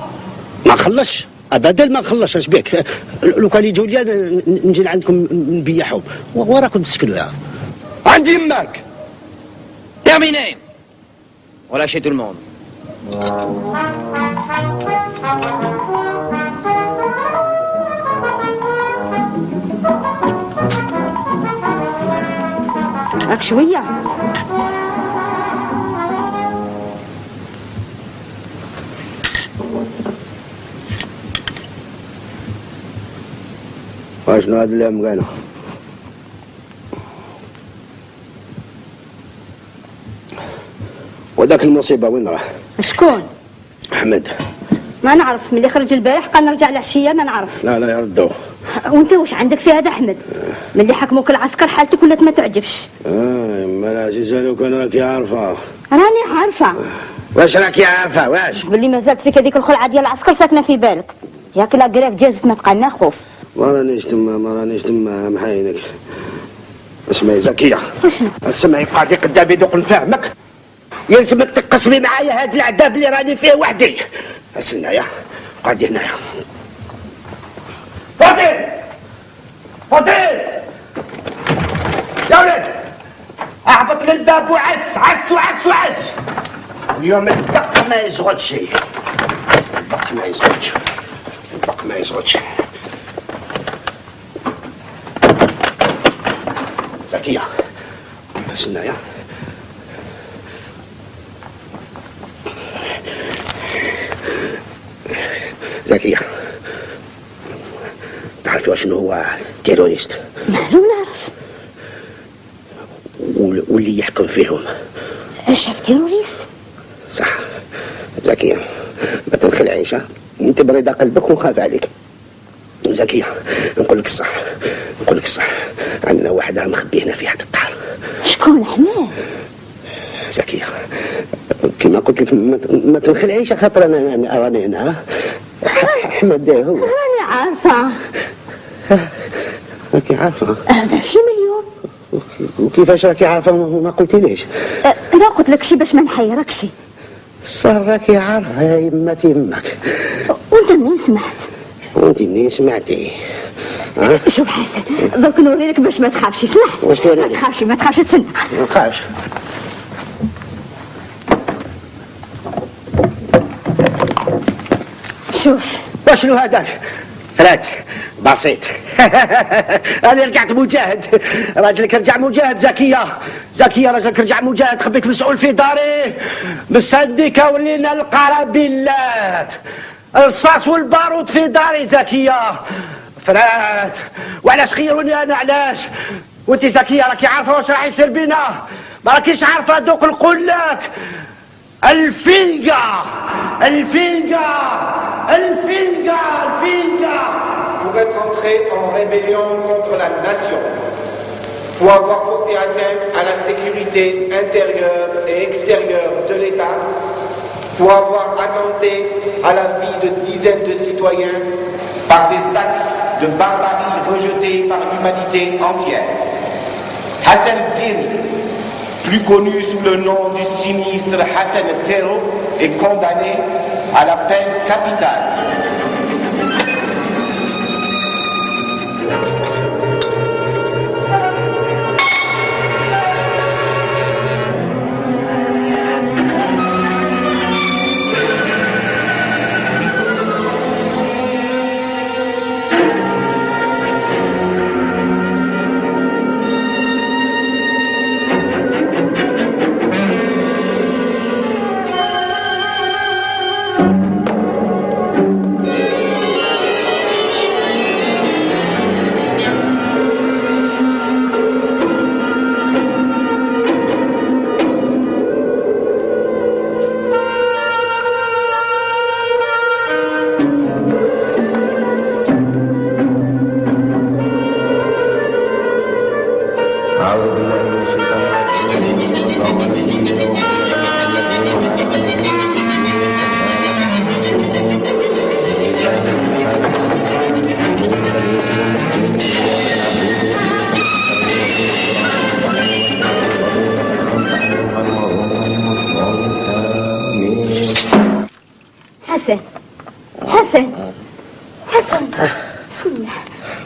ما نخلصش ابدا ما نخلصش. اش بيك؟ لو كان يجوا لي نجي عندكم نبيعهم وراكم تسكنوا يا. عندي يماك. Terminé. Relâchez tout le monde. راك شوية. شنو هذا اللي مقانا؟ وذاك المصيبة وين راه؟ شكون؟ أحمد. ما نعرف، ملي خرج البارح قال نرجع العشية ما نعرف. لا يردوه. وانت واش عندك في هذا أحمد؟ ملي حكموك العسكر حالتك ولات ما تعجبش. ما لا جزالو كان راكي عارفة. راني عارفة. واش راكي عارفة واش؟ باللي ما زالت فيك هذيك الخلعة ديال العسكر ساكنة في بالك. ياك لا قراف جازت ما بقى لنا خوف. ما رانيش تما محاينك. اسمعي زكية. وشنو؟ اسمعي قاعد قدامي دوق نفهمك. يلزمك تقسمي معايا هاد العذاب اللي راني فيه وحدي. اسنايا قاعد هنايا. فاضل يا ولد اهبط للباب وعس وعس. اليوم البق ما يزغدش. البق ما يزغدش. زكية اسنايا. زكية تعرفي شنو هو تيروريست؟ معلوم نعرف. واللي يحكم فيهم شاف تيروريست؟ صح. زكية ما تنخلعيش انت بريدة قلبك ونخاف عليك. زكية نقول لك الصح عندنا واحدة مخبينا في هذا الدار. شكون أحمد؟ زكية كما قلت لك ما تنخلعيش خاطر انا راني هنا. احمد هو. راني عارفة. راكي عارفة؟ ماشي مليون. وكيفاش راكي عارفة ما قلتي ليش؟ لا قلت لك شي باش ما نحيركش. صار راكي عارفة يا يماك. وانت منين سمعت؟ وانت منين سمعتي؟ شوف حسن درك نوري لك باش ما تخافش. سمعت؟ واش توريني؟ ما تخافش تسنى. ما نخافش. شوف وشنو هذاك؟ فراد بسيط. انا رجعت مجاهد. راجلك رجع مجاهد. زكية زكية راجلك رجع مجاهد، خبيت مسؤول في داري بالسنديكا ولينا القرابيلات، الرصاص والبارود في داري زكية فرات. وعلاش خيروني انا علاش؟ وانت زكية راكي عارفة واش راح يصير بينا؟ ما راكيش عارفة دوك نقول لك الفيقة الفيقة الفيقة الفيقة. Pour être entré en rébellion contre la nation, pour avoir porté atteinte à la sécurité intérieure et extérieure de l'État, pour avoir attenté à la vie de dizaines de citoyens par des actes de barbarie rejetés par l'humanité entière. Hassan Zini, plus connu sous le nom du sinistre Hassan Tero, est condamné à la peine capitale. حسن حسن حسن بسم الله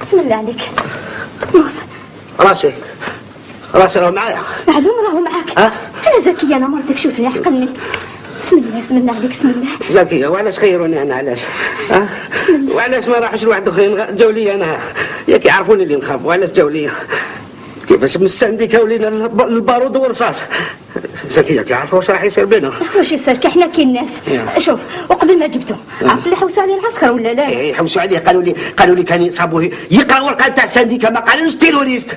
بسم الله عليك. راسي راه معايا. معلوم راهو معاك. انا زكية انا مرتك شوفني عقلني. بسم الله بسم الله عليك بسم الله. زكية وعلاش خيروني انا علاش؟ وعلاش ما راحش لواحد اخرين جاو لي انا؟ ياك يعرفوني اللي نخاف وعلاش جاو لي؟ كيفاش من السنديكا ولينا البارود والرصاص. زكية كيعرفوا واش راح يصير بينا. واش يصير كي حنا كي الناس. شوف وقبل ما جبتو عرفت اللي حوسوا عليه العسكر ولا لا؟ اي حوسوا عليه قالوا لي كان يصابوه يقرا ورقه تاع السنديكا ما قالوش تيروريست.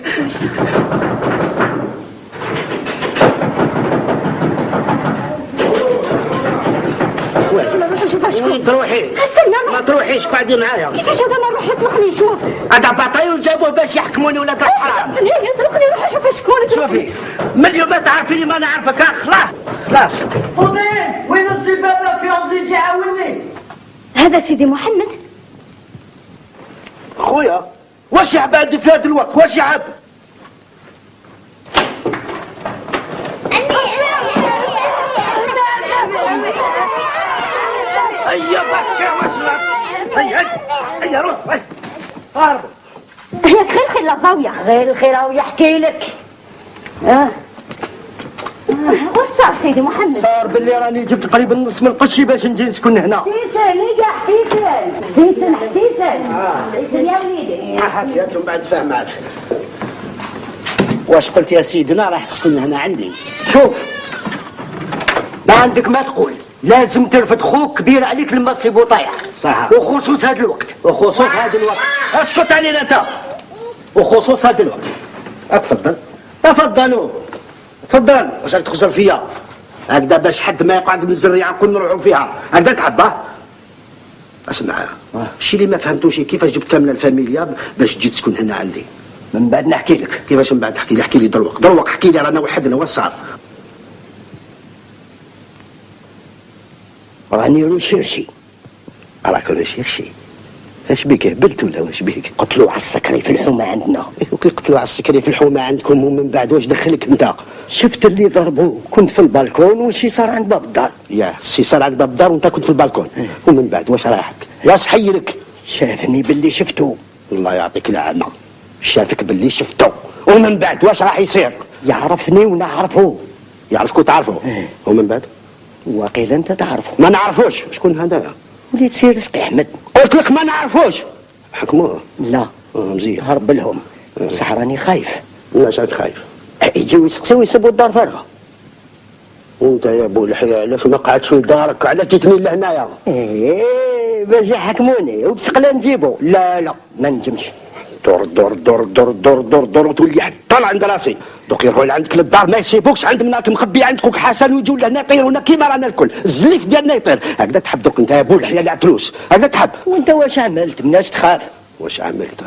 وين تروحي؟ ما تروحيش قعدي معايا. كيفاش هذا ما نروح يطلقني شوف. هذا باطيون جابوه باش يحكموني ولا حرام. يطلقني روح شوف شكون. شوفي من اليوم ما تعرفيني ما نعرفك خلاص خلاص. فضيل وين الزبالة في أرضي يجي يعاوني؟ هذا سيدي محمد. خويا واش يعب عندي في هذا الوقت واش يعب؟ هيا بكا واش هيا روح هاربوا. هيك غير الخير الضاوية غير الخير يحكي لك. واش صار سيدي محمد؟ صار باللي راني جبت قريب النص من القشي باش نجي نسكن هنا. حسين يا حسين حسين يا وليدي. حكيت ومن بعد فاهم معك. واش قلت يا سيدنا راح تسكن هنا عندي؟ شوف ما عندك ما تقول، لازم ترفد خوك كبير عليك لما تصيبو طايح. صح. وخصوص هذا الوقت. وخصوص هذا الوقت. اسكت علينا انت. وخصوص هذا الوقت. اتفضل. تفضلوا. تفضل. واش راك تخزر فيا؟ هكذا باش حد ما يقعد من الزريعه كل نروحوا فيها، هكذا تعبى. اسمع، الشيء اللي ما فهمتوش كيفاش جبت كامله الفاميليا باش تجي تسكن هنا عندي. من بعد نحكي لك. كيفاش من بعد تحكي لي؟ احكي لي دروك احكي لي رانا وحدنا واش صار؟ راني نشيرشي. راك نشيرشي. اش بيك هبلت ولا واش بيك؟ قتلوا على السكري في الحومه عندنا. وكي قتلوا على السكري في الحومه عندكم ومن بعد واش دخلك انت؟ شفت اللي ضربوه كنت في البالكون والشي صار عند باب الدار. يا الشي صار عند باب الدار وانت كنت في البالكون. ومن بعد واش رايحك؟ واش حيرك؟ شافني باللي شفته. الله يعطيك العافيه. شافك باللي شفته ومن بعد واش راح يصير؟ يعرفني ونعرفه. يعرفك وتعرفه. ومن بعد؟ وقيل انت تعرفه. ما نعرفوش. شكون هذا؟ وليد سير رزقي احمد. قلت لك ما نعرفوش. حكموه؟ لا. مزيان. هرب لهم. بصح راني خايف. علاش راك خايف؟ يجيو يسقسيو يسبوا الدار فارغه. وانت يا ابو الحياه علاش ما قعدتش في دارك؟ علاش جيتني لهنايا؟ ايه باش يحكموني وبسقله نجيبو. لا لا ما نجمش. دور دور دور دور دور دور دور وتولي حتى طالع عند راسي. دوك يروحوا لعندك للدار ما يسيبوكش عند مناك مخبي عند خوك حسن ويجيو لهنا يطيرونا كيما رانا الكل. الزليف ديالنا يطير. هكذا تحب دوك انت يا ابو الحياه العتروس، هكذا تحب. وانت واش عملت؟ مناش تخاف؟ واش عملت؟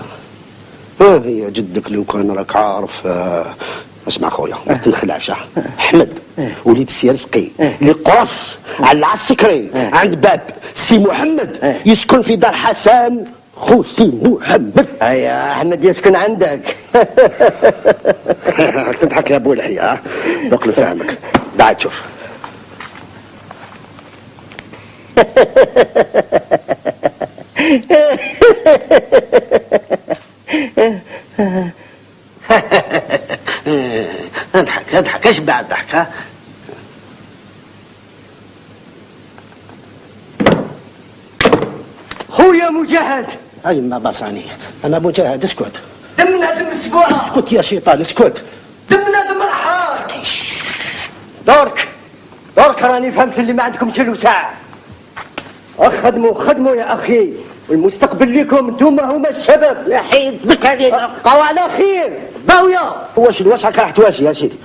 هي جدك لو كان راك عارف. اسمع خويا ما تنخلعش. احمد وليد السي رزقي اللي قرص على العسكري عند باب سي محمد يسكن في دار حسن خو سي محمد. يا احمد يسكن عندك. راك تضحك يا ابو الحياه. دوك نفهمك. بعد شوف. اضحك ايش بعد ضحك؟ ها خويا مجاهد. اي ما بصاني انا مجاهد. اسكت. دمنا دم السبوعه. اسكت يا شيطان اسكت. دمنا دم الحرام. دورك راني فهمت اللي ما عندكمش له ساعه. خدموا يا اخي، والمستقبل لكم انتوما هما الشباب. يا حيد بك علينا. بقاو على خير. ضاويه. واش راك راح تواسي يا سيدي؟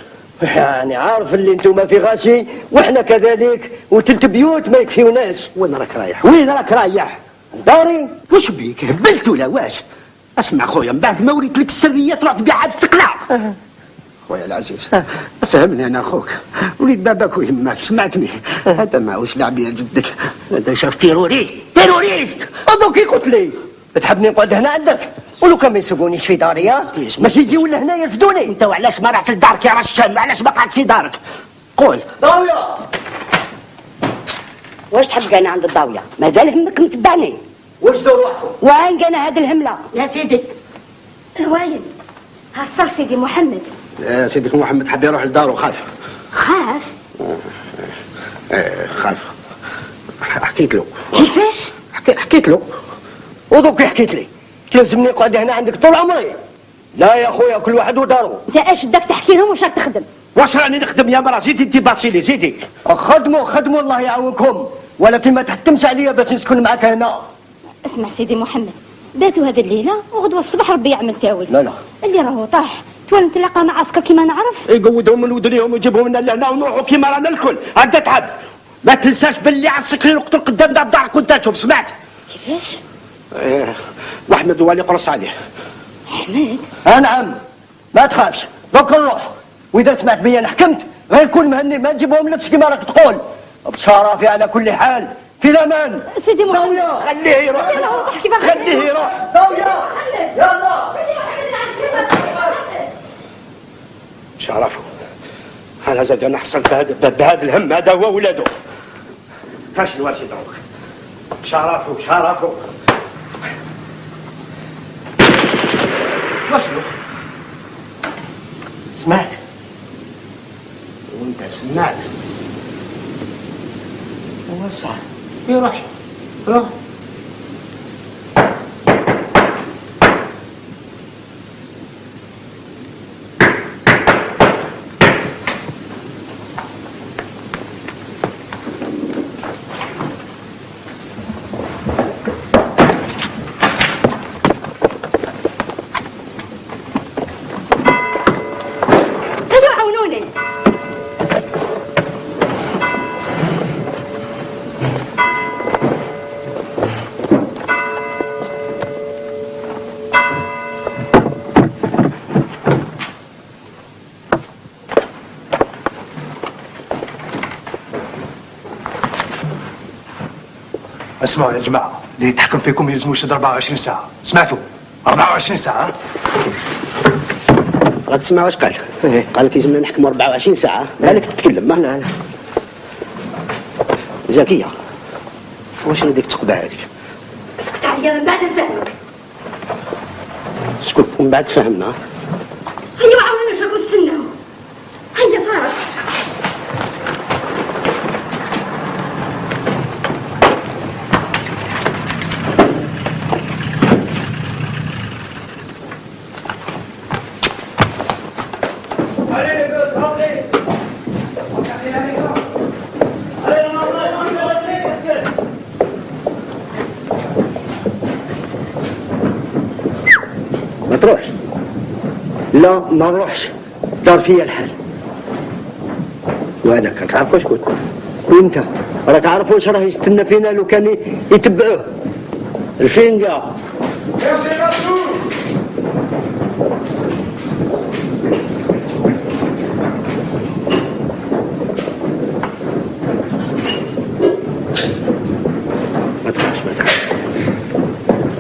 يعني عارف اللي انتوما في غاشي واحنا كذلك، وتلت بيوت ما يكفيوناش. وين راك رايح؟ داري. وش بيك هبلت ولا واش؟ اسمع خويا من بعد ما وريت لك السريات رحت بيع عاد استقلاع. خويا العزيز فهمني انا اخوك وليد باباك ويماك سمعتني. هذا ماهوش لعب يا جدك، هذا شاف تيروريست. دوك قلت لي تحبني نقعد هنا عندك ولو كان ما يسوقونيش في داري ماشي يجيو لهنا يرفدوني. انت وعلاش ما رحتش لدارك يا رشام؟ علاش ما قعدت في دارك؟ قول. ضاويه. واش تحب انا عند الضاويه؟ مازال همك متبعني. واش دور روحكم؟ وين كان هذه الهمله؟ يا سيدي وين؟ هصر سيدي محمد. سيدك محمد حب يروح لداره وخاف. خاف؟ خاف. حكيت له. كيفاش؟ حكيت له. ودوك حكيت لي تلزمني نقعد هنا عندك طول عمري؟ لا يا خويا كل واحد وداره. انت اش بدك تحكي لهم واش راك تخدم؟ واش راني نخدم يا مرا؟ زيدي انت باصيلي زيدي. خدموا الله يعاونكم، ولكن ما تحتمش عليا باش نسكن معاك هنا. اسمع سيدي محمد، باتوا هذه الليله وغدوه الصباح ربي يعمل تاول. لا اللي راهو طاح توالي نتلاقى مع عسكر كيما نعرف. يقودهم من ودنيهم ويجيبهم لنا لهنا ونروحوا كيما رانا الكل. انت تعب ما تنساش باللي عسكري نقتل قدام باب دارك وانت تشوف. سمعت؟ كيفاش؟ واحمد هو اللي قرص عليه. احمد؟ نعم ما تخافش دوك نروح، واذا سمعت بيا نحكمت غير كون مهني ما نجيبهم لكش كيما راك تقول. بشرفي على كل حال. في الامان سيدي محمد. خليه يروح. خليه يروح. ضاويه يلا. شرفه انا زاد انا حصلت بهذا الهم هذا هو ولاده. كاش الواسي دروك. شرفه واشنو؟ سمعت؟ وانت سمعت؟ هو صح يروح. اسمعوا يا جماعه، اللي يتحكم فيكم يلزموا يشد 24 ساعه. سمعتوا؟ 24 ساعه. راك تسمع واش قال؟ قال لك يلزمنا نحكموا 24 ساعه. مالك تتكلم؟ لا زكيه واش ديك التقبه هذيك؟ اسكت عليا من بعد نفهمك. اسكت من بعد فهمنا. هيا عاونونا شكون تسناو. هيا فارس. ما تروحش. لا ما نروحش، دار فيا الحال. وهذاك راك عارفو شكون؟ وانت راك عارف واش راه يستنى فينا لو كان يتبعوه الفينقا. ما تخافش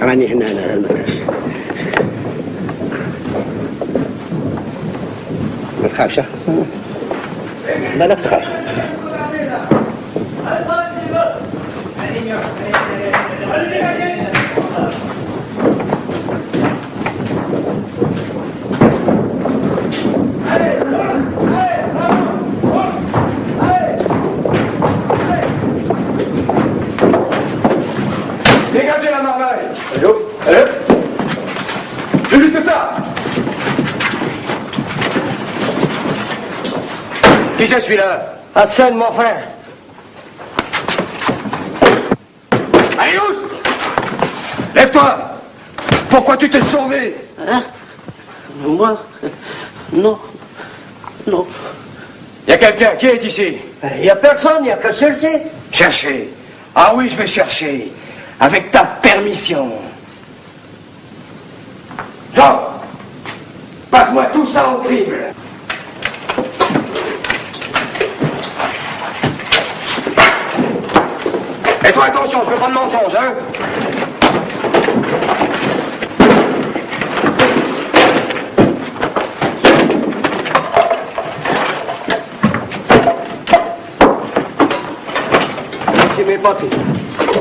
راني هنا انا، ما تخافش ما تخافش، بالك تخاف. Dégagez la marmaille. Allô? Allô? Plus vite que ça! Qui c'est celui-là? Hassan, mon frère. Allez, Oust! Lève-toi! Pourquoi tu t'es sauvé? Hein? Moi? Non. Non. Il y a quelqu'un qui est ici? Il n'y a personne, il n'y a que celle-ci. Chercher. Ah oui, je vais chercher. Avec ta permission. Jean, passe-moi tout ça au crible. Et toi, attention, je veux pas de mensonge, hein? C'est mes papiers.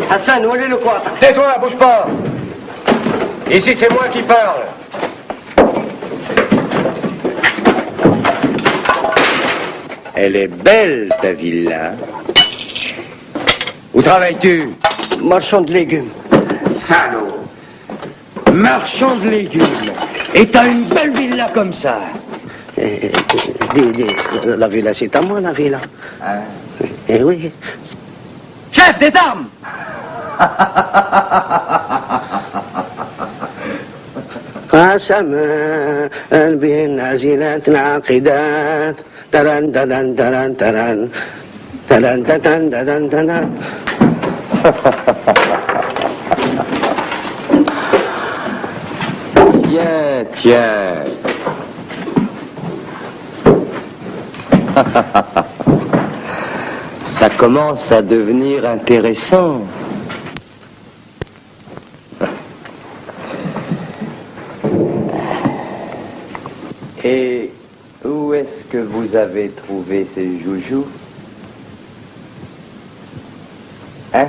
Hassan, où est le quoi? Tais-toi, bouge pas. Ici, c'est moi qui parle. Elle est belle, ta villa. Où travailles-tu? Marchand de légumes. Salaud. Marchand de légumes. Et t'as une belle villa comme ça. La villa, c'est à moi, la villa. Hein? Eh oui. Chef, des armes! قسم بين نازلات عقدات تران تران تران تران تران تران تران تران. Tiens, tiens. Ça commence à devenir intéressant. Et où est-ce que vous avez trouvé ces joujoux? Hein?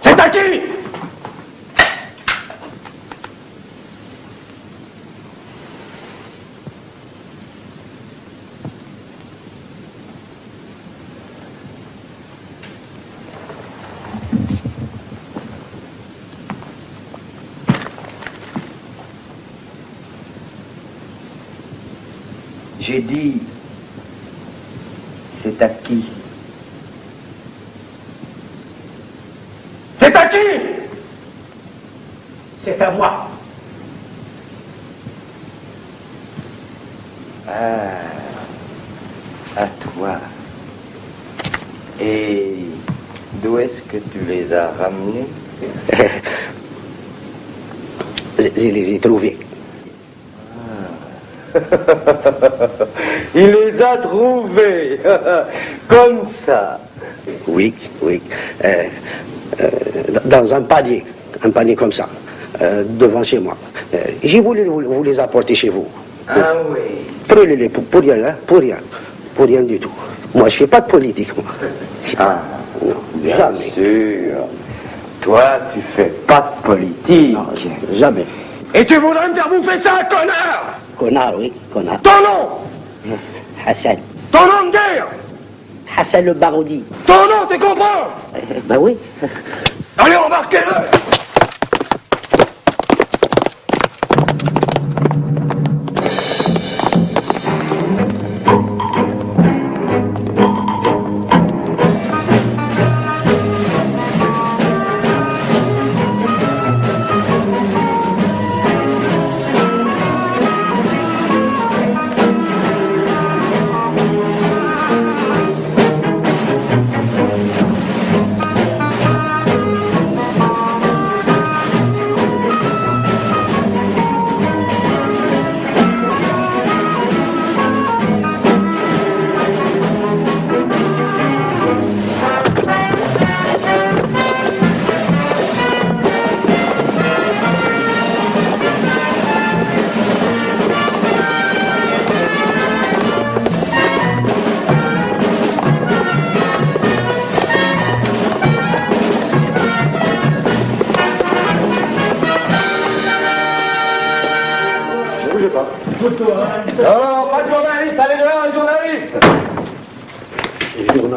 C'est à qui? J'ai dit, c'est à qui? C'est à qui? C'est à moi. Ah, à toi. Et d'où est-ce que tu les as ramenés? Je les ai trouvés. Il les a trouvés, comme ça. Oui, oui. Dans un panier comme ça, devant chez moi. J'ai voulu vous les apporter chez vous. Ah oui. Prenez-les pour rien, hein, pour rien du tout. Moi, je fais pas de politique, moi. Ah, non, bien jamais. sûr. Toi, tu fais pas de politique. Non, jamais. Et tu voudrais me faire bouffer ça, connard? Connard, oui, connard. Ton nom? Hassan. Ton nom de guerre? Hassan le Baroudi. Ton nom, tu comprends? Ben oui. Allez, embarquez-le!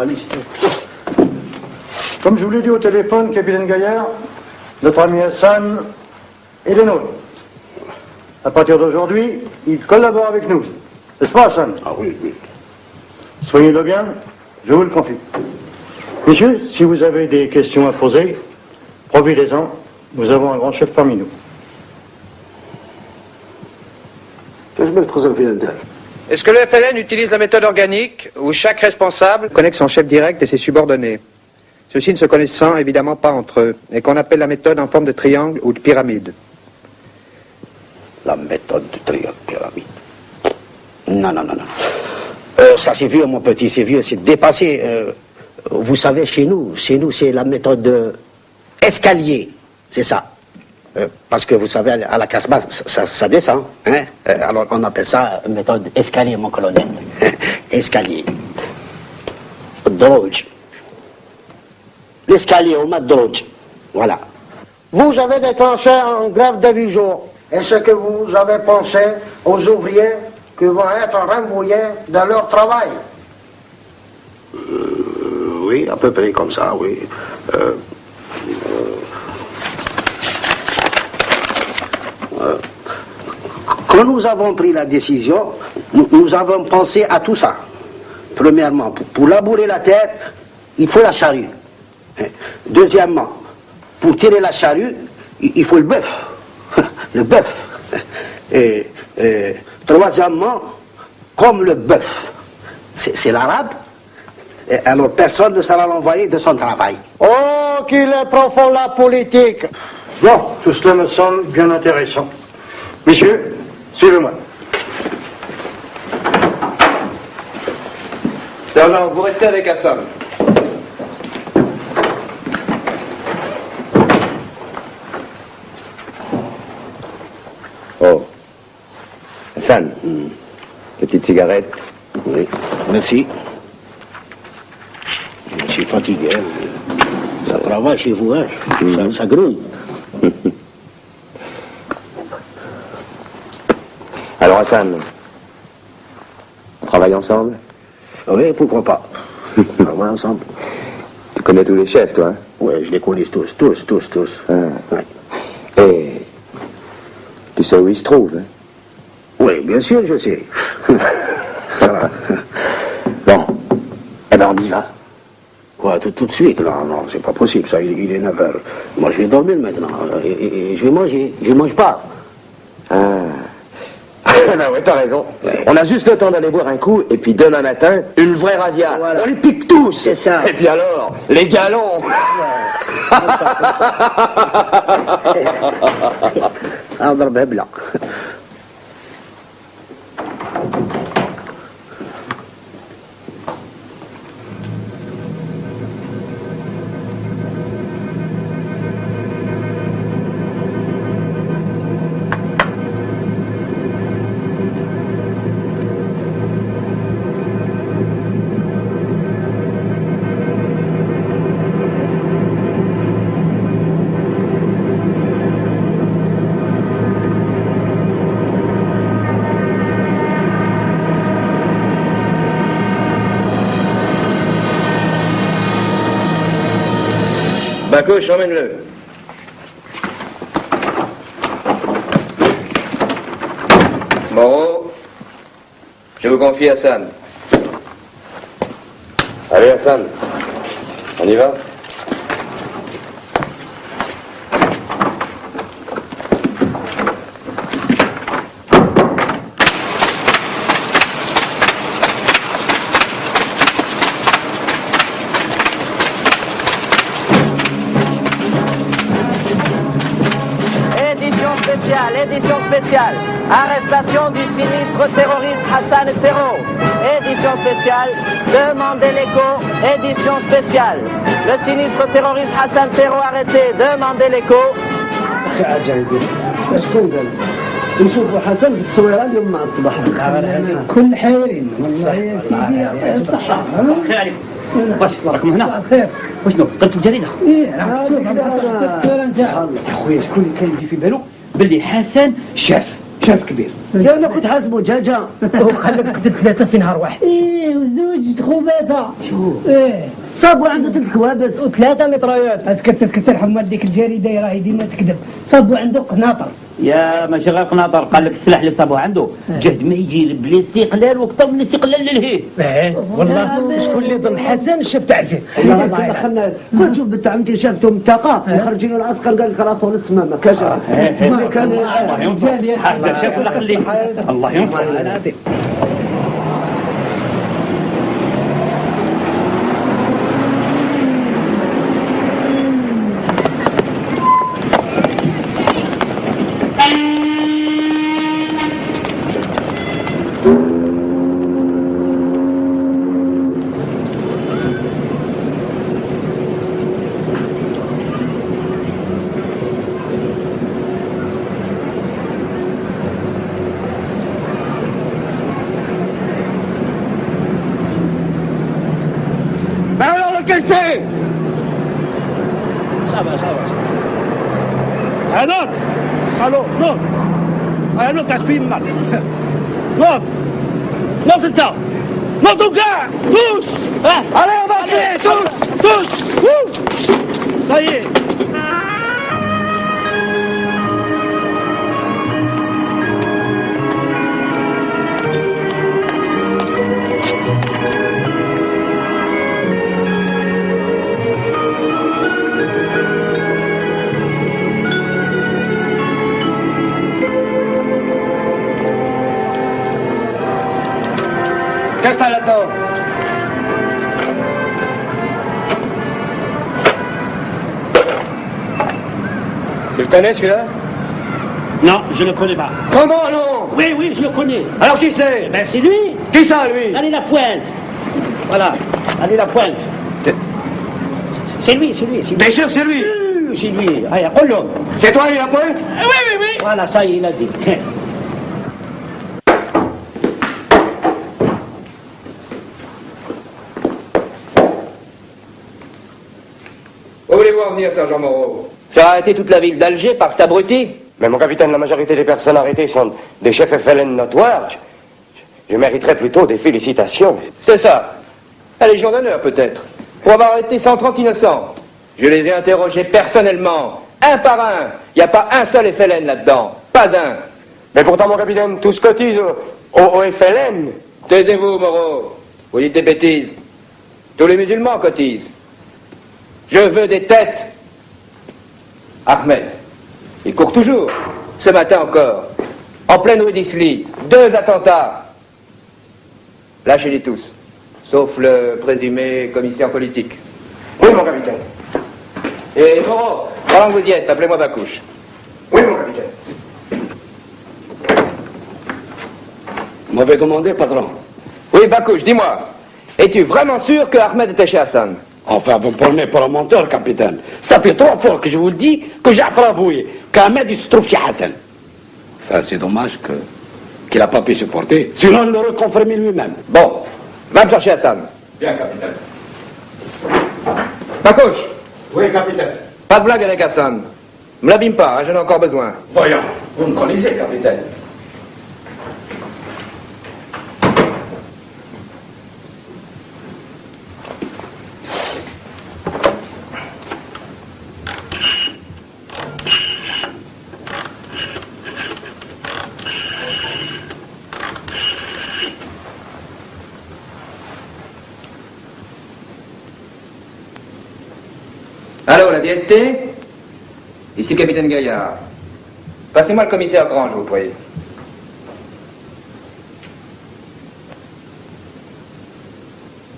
journaliste. Comme je vous l'ai dit au téléphone, capitaine Gaillard, notre ami Hassan est le nôtre. À partir d'aujourd'hui, il collabore avec nous. N'est-ce pas, Hassan? Ah oui, oui. Soyez-le bien, je vous le confie. Messieurs, si vous avez des questions à poser, profitez-en. Nous avons un grand chef parmi nous. Est-ce que le FLN utilise la méthode organique où chaque responsable connecte son chef direct et ses subordonnés, ceux-ci ne se connaissant évidemment pas entre eux, et qu'on appelle la méthode en forme de triangle ou de pyramide? La méthode de triangle pyramide. Non, non, non, non. Ça c'est vieux, mon petit, c'est vieux, c'est dépassé. Vous savez, chez nous, c'est la méthode escalier, c'est ça. Parce que vous savez, à la Casbah, ça descend. Hein? Alors on appelle ça méthode escalier, mon colonel. Escalier. Droge. L'escalier, on met droge. Voilà. Vous avez déclenché un grève de 8 jours. Est-ce que vous avez pensé aux ouvriers qui vont être renvoyés de leur travail? Oui, à peu près comme ça, oui. Quand nous avons pris la décision, nous avons pensé à tout ça. Premièrement, pour labourer la terre, il faut la charrue. Deuxièmement, pour tirer la charrue, il faut le bœuf. Le bœuf. Et troisièmement, comme le bœuf, c'est l'arabe, alors personne ne sera renvoyé de son travail. Oh, qu'il est profond la politique! Bon, tout cela me semble bien intéressant. Messieurs, suivez-moi. Sergent, vous restez avec Hassan. Oh. Hassan, petite cigarette. Oui, merci. Je suis fatigué. Ça travaille chez vous, hein? Ça grouille. Alors Hassan, on travaille ensemble? Oui, pourquoi pas. On travaille ensemble. Tu connais tous les chefs, toi, hein? Oui, je les connais tous. Ah. Ouais. Et tu sais où ils se trouvent, hein? Oui, bien sûr, je sais. Ça va. Bon, eh ben on y va. Quoi, tout de suite? Non, c'est pas possible, ça, il est 9h. Moi, je vais dormir maintenant. Et je vais manger. Je mange pas. Ah. Ben ouais, t'as raison. Ouais. On a juste le temps d'aller boire un coup, et puis demain matin, une vraie razzia. Voilà. On les pique tous. C'est ça. Et puis alors, les galons. اضرب هبله. Bakouche, emmène-le. Moreau, je vous confie Hassan. Allez Hassan, on y va? Édition spéciale, arrestation du sinistre terroriste Hassan Terro. Édition spéciale, demandez l'écho. Édition spéciale, le sinistre terroriste Hassan Terro arrêté. Demandez l'écho. نشوفوا حسن في التصويره اليوم مع الصباح كل حيرين والله يا سيدي الصحه خير عليكم واش راكم هنا خير وشنو قلت الجريده التصويره نتاعها يا خويا شكون اللي كان يجي في بالو باللي حسن شاف شاف كبير. يا انا كنت حاسبه دجاجه. هو خلاك قتل 3 في نهار واحد. ايه وزوج خوباته. شوف. ايه صابوا عنده 3 كوابس و3 مطريات. اسكت حمال ديك الجريده راهي ديما تكذب. صابوا عنده قناطر. يا ماشي غير قناطر، قال لك السلاح اللي صابوه عنده جهد ما يجي بالاستقلال وكتب من الاستقلال للهيه. والله شكون اللي ظن حسن شاف تعرفين. والله دخلنا كنت شوف بنت عمتي شافته متاقه يخرجين العسكر قال لك راسه للسما ما كاش. ما كان الله ينصر. حتى شاف ولا خليه. الله ينصر. نوض صالو نوض نوض تعسبي يمك نوض نوض انت نوضوا كاع دوس على باقي دوس صايي ¿Qué está el actor? Tu le connais celui-là? Non, je ne le connais pas. Comment non? Oui, je le connais. Alors qui c'est? Ben c'est lui. Qui ça lui? Allez la pointe. Voilà, allez la pointe. C'est lui. Bien sûr c'est lui. C'est lui. Allez, appelle-le. C'est toi la pointe? Oui. Voilà, ça y est, il a dit. Où voulez-vous en venir, sergent Moreau? Faire arrêter toute la ville d'Alger par cet abruti? Mais mon capitaine, la majorité des personnes arrêtées sont des chefs FLN notoires. Je mériterais plutôt des félicitations. C'est ça. La Légion d'honneur, peut-être. Pour avoir arrêté 130 innocents. Je les ai interrogés personnellement, un par un. Il n'y a pas un seul FLN là-dedans. Pas un. Mais pourtant, mon capitaine, tous cotisent au FLN. Taisez-vous, Moreau. Vous dites des bêtises. Tous les musulmans cotisent. Je veux des têtes. Ahmed, il court toujours. Ce matin encore. En pleine rue d'Isly. 2 attentats. Lâchez-les tous. Sauf le présumé commissaire politique. Oui, mon capitaine. Et Moreau, pendant que vous y êtes, appelez-moi Bakouche. Oui, mon capitaine. M'avait demandé, patron. Oui, Bakouche, dis-moi. Es-tu vraiment sûr que Ahmed était chez Hassan? Enfin, vous me prenez pour un menteur, capitaine. Ça fait 3 fois que je vous le dis que Jaafar avoué qu'Ahmed il se trouve chez Hassan. Enfin, c'est dommage qu'il n'a pas pu supporter. Sinon, il l'aurait confirmé lui-même. Bon, va me chercher Hassan. Bien, capitaine. Bakouche. Oui, capitaine. Pas de blague avec Hassan. Me l'abîme pas, hein, j'en ai encore besoin. Voyons, vous me connaissez, capitaine. Allô, la DST? Ici le capitaine Gaillard. Passez-moi le commissaire Grand, je vous prie.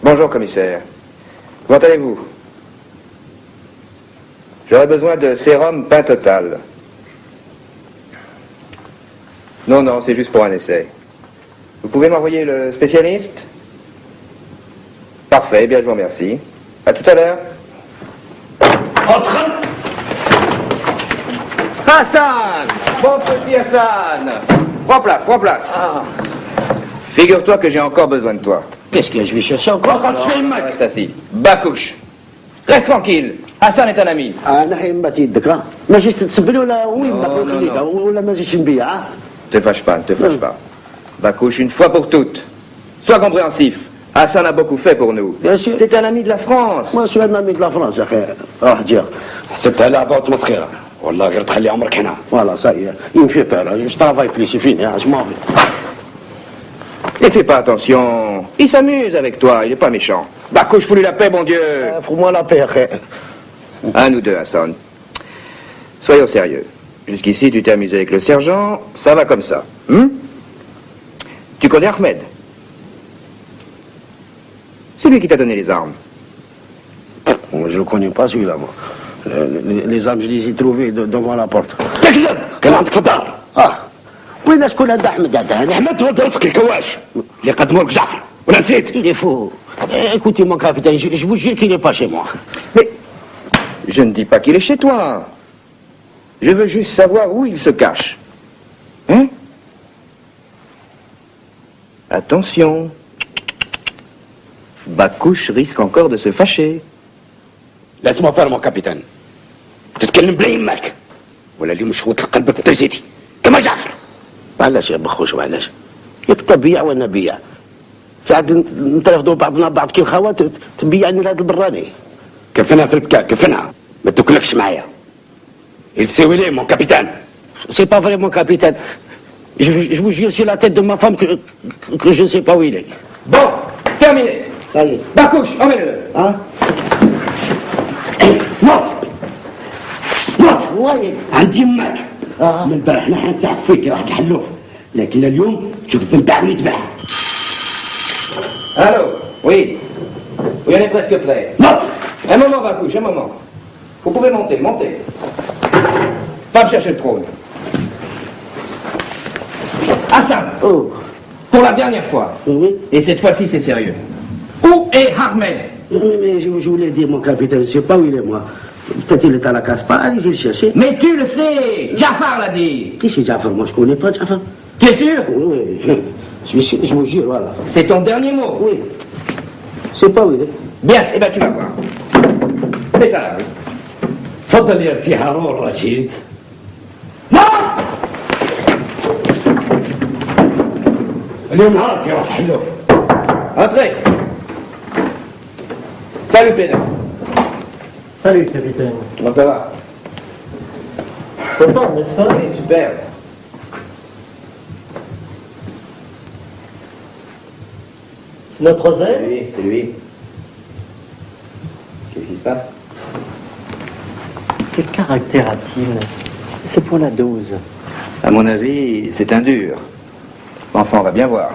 Bonjour, commissaire. Comment allez-vous? J'aurais besoin de sérum pain total. Non, c'est juste pour un essai. Vous pouvez m'envoyer le spécialiste? Parfait, bien je vous remercie. À tout à l'heure. Entre! Hassan! Mon petit Hassan! Prends place. Ah. Figure-toi que j'ai encore besoin de toi. Qu'est-ce que je vais chercher encore? Reste assis. Bakouche. Reste tranquille. Hassan est un ami. انا حي ما تيدك ما جيت تسبني ولا وين ما خليتها ولا ما جيتش نبيع te fâche pas, ne te fâche pas. Bakouche, une fois pour toutes, sois compréhensif. Hassan a beaucoup fait pour nous. Bien sûr. C'est un ami de la France. Moi, je suis un ami de la France, يا أخي. راح dire. حسبتها لعبة وتمسخيرة. والله غير تخلي عمرك هنا. Voilà, ça y est. Il me fait peur. Je travaille plus, c'est fini. Je m'en vais. Ne fais pas attention. Il s'amuse avec toi, il n'est pas méchant. Bakouche, fous-lui la paix, mon Dieu. Fous-moi la paix, أخي. À nous deux, Hassan. Soyons sérieux. Jusqu'ici, tu t'es amusé avec le sergent, ça va comme ça. Tu connais Ahmed? C'est lui qui t'a donné les armes. Je ne le connais pas celui-là, moi. Les armes, je les ai trouvées devant la porte. تكذب كان عندك في الدار. وين شكون هذا أحمد هذا؟ أحمد هو درسك الكواش اللي قدموا لك جعفر ولا نسيت؟ Il est fou. Écoutez, mon capitaine, je vous jure qu'il n'est pas chez moi. Mais je ne dis pas qu'il est chez toi. Je veux juste savoir où il se cache. Hein? Attention. Bakouche risque encore de se fâcher. Laisse-moi faire mon capitaine. تتكلم بلا يماك ولا اليوم شغوط قلبك ترزيتي كما جعفر. معلش يا بخوش معلش. يكتب بيع وانا بيع. في عاد نتاخذوا بعضنا بعض كي الخوات تبيعني لهذا البراني. كفنها في البكاء كفنها ما تاكلكش معايا. Il sait où il est mon capitaine. C'est pas vrai mon capitaine. Je vous jure sur la tête de ma femme que je ne sais pas où il est. Bon, terminé. Ça y est. Bakouche, emmène-le. Hein? موت موت وين؟ عند يماك. من البارح نحن نسحب فيك راح حلوف لكن اليوم شوف الذنب عاون يتباع. Allô? Oui. Oui, on est presque prêt. Monte. Un moment, Bakouche, un moment. Vous pouvez monter, montez. Pas me chercher le trône. Hassan, pour la dernière fois, et cette fois-ci c'est sérieux, où est Ahmed? Mais je voulais dire, mon capitaine, je ne sais pas où il est, moi. Peut-être il est à la casse-pas, allez-y le chercher. Mais tu le sais, Jafar l'a dit. Qui c'est Jafar? Moi, je ne connais pas Jafar. Tu es sûr? Oui, je vous jure, voilà. C'est ton dernier mot? Oui. Je ne sais pas où il est. Bien, eh bien tu vas voir. Mets ça là, oui. تفضل يا سي هارون رشيد. اليوم نهارك يا واحد حلوف. Entrez. Salut Pédas. Salut capitaine. Comment ça va? Content, n'est-ce pas? Oui, super. C'est notre Rosette? Oui, c'est lui. Qu'est-ce qui se passe? Quel caractère a-t-il? C'est pour la dose. À mon avis, c'est un dur. Enfin, on va bien voir.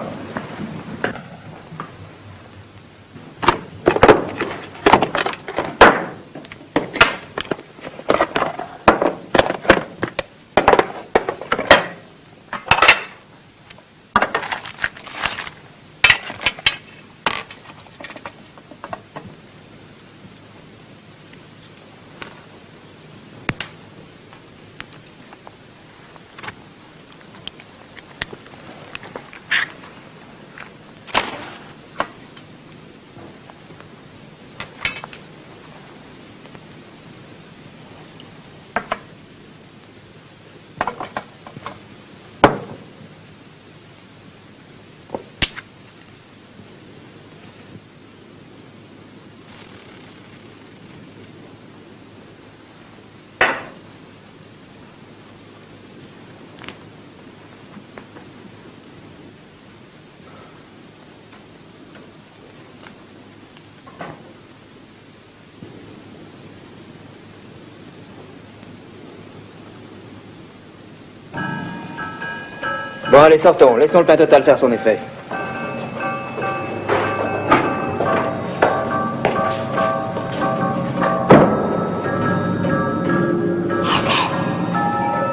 Bon, allez, sortons. Laissons le pain total faire son effet.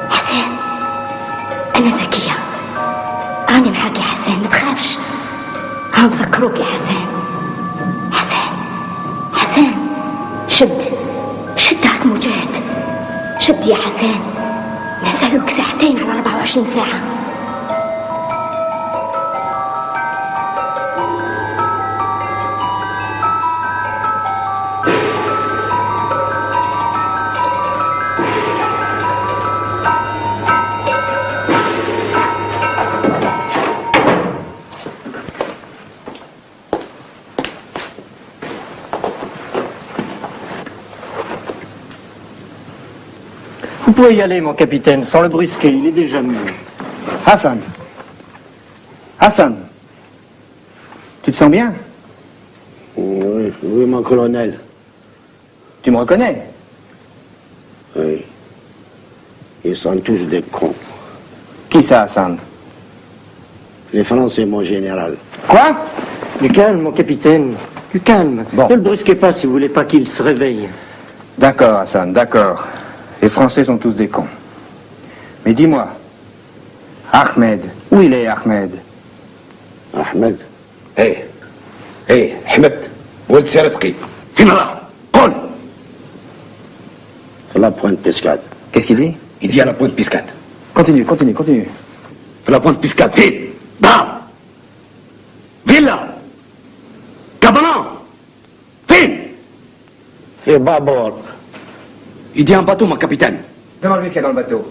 حسن أنا ذكية أنا معاك يا حسن ما تخافش راهم سكروك يا حسن حسن شد هاك مجاهد شد يا حسن مازالوك ساعتين على 24 ساعة Vous pouvez y aller, mon capitaine, sans le brusquer, il est déjà mieux. Hassan. Hassan. Tu te sens bien? Oui, oui, mon colonel. Tu me reconnais? Oui. Ils sont tous des cons. Qui ça, Hassan? Les Français, mon général. Quoi? Du calme, mon capitaine. Du calme. Bon. Ne le brusquez pas si vous voulez pas qu'il se réveille. D'accord, Hassan, d'accord. Les Français sont tous des cons. Mais dis-moi, Ahmed, où il est, Ahmed? Ahmed? Ahmed, ولد سرسقي فين راه؟ قول. C'est la pointe pescade. Qu'est-ce qu'il dit? Il dit à la pointe piscade. Continue, continue, continue. في la pointe piscade فين؟ دار فيلا كابلان فين؟ في بابور. Il dit un bateau, mon capitaine. Demande-lui ce qu'il y a dans le bateau.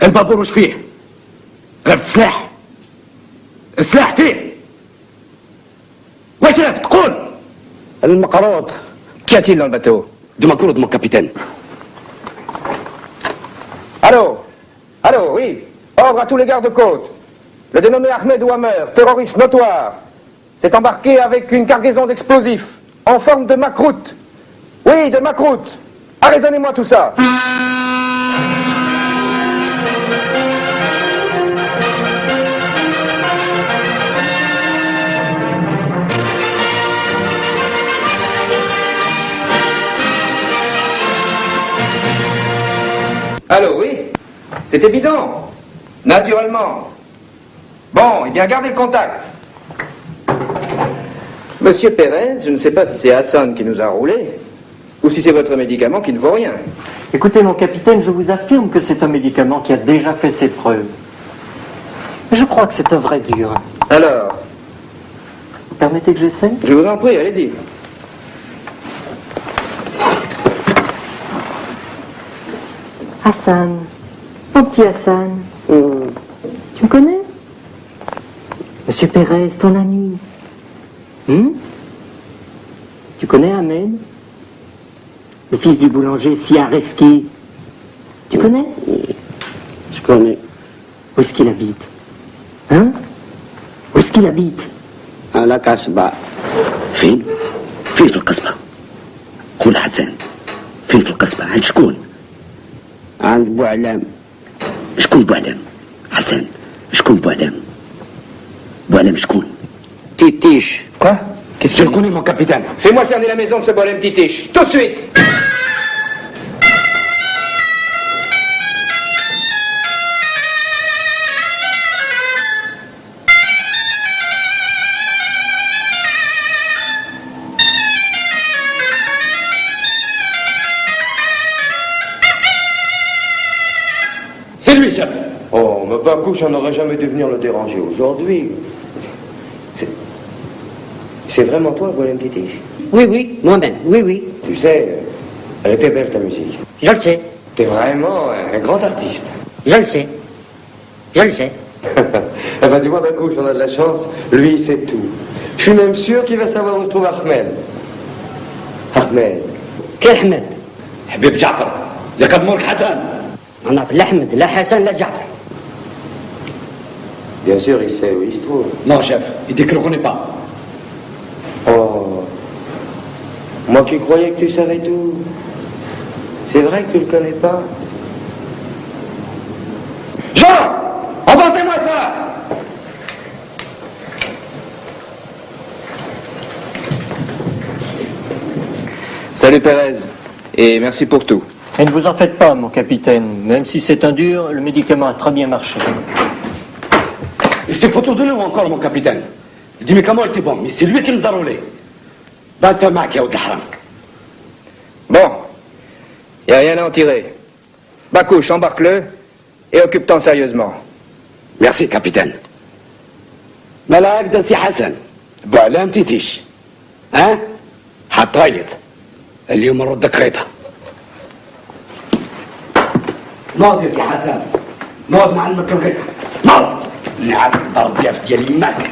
البابور وش فيه؟ رفت سلاح. السلاح فيه. واش رفت؟ قول. المقروط. Qu'y a-t-il dans le bateau? De Macroud, mon capitaine. Allô? Allô, oui. Ordre à tous les gardes-côtes. Le dénommé Ahmed Ouamer, terroriste notoire, s'est embarqué avec une cargaison d'explosifs en forme de macroute. Oui, de macroute. Arraisonnez-moi tout ça. Allô, oui? C'est évident. Naturellement. Bon, eh bien, gardez le contact. Monsieur Pérez, je ne sais pas si c'est Hassan qui nous a roulé, ou si c'est votre médicament qui ne vaut rien. Écoutez, mon capitaine, je vous affirme que c'est un médicament qui a déjà fait ses preuves. Je crois que c'est un vrai dur. Alors? Vous permettez que j'essaie? Je vous en prie, allez-y. Hassan, mon petit Hassan, tu me connais? Monsieur Pérez, ton ami. Tu connais Ahmed? Le fils du boulanger Siareski. Tu connais? Je connais. Où est-ce qu'il habite? Hein? Où est-ce qu'il habite? À la Casbah. فين؟ فين في القصبة؟ قول حسن. فين في القصبة؟ عند شكون؟ عند بوعلام. شكون بوعلام؟ حسن، شكون بوعلام؟ بوعلام شكون؟ تيتيش. Quoi? Qu'est-ce Je le connais, mon capitaine. Fais-moi cerner la maison de ce bonhomme titiche. Tout de suite. C'est lui, chef. Oh, mais Bakouche, on n'aurait jamais dû venir le déranger aujourd'hui. C'est vraiment toi, Boilem Titiche? Oui, oui, moi-même, oui, oui. Tu sais, elle était belle ta musique. Je le sais, T'es vraiment un grand artiste. je le sais. Je le sais. Eh ben, dis-moi, Bakouche, on a de la chance. Lui, il sait tout. Je suis même sûr qu'il va savoir où se trouve Ahmed. Ahmed. Quel Ahmed? حبيب جعفر. لقد مرك حسن. أنا في الأحمد لا حسن لا جعفر. Bien sûr, il sait où il se trouve. Non, chef, il dit qu'il ne le connaît pas. Oh, moi qui croyais que tu savais tout. C'est vrai que tu le connais pas? Jean, inventez-moi ça. Salut Pérez, et merci pour tout. Et ne vous en faites pas, mon capitaine. Même si c'est un dur, le médicament a très bien marché. Il s'est photo de nous encore, mon capitaine. Il dit, mais comment était bon? Mais c'est lui qui nous a roulé. Ben, t'es mac, ya haram. Bon, il n'y a rien à en tirer. Bakouche, embarque-le et occupe-t'en sérieusement. Merci, capitaine. ملا هكذا سي حسن بوعلام تيتيش ها حطايت اليوم نردك خيطها ناض يا سي حسن ناض نعلمك الغيطة ناض نعرف الارض ديال يماك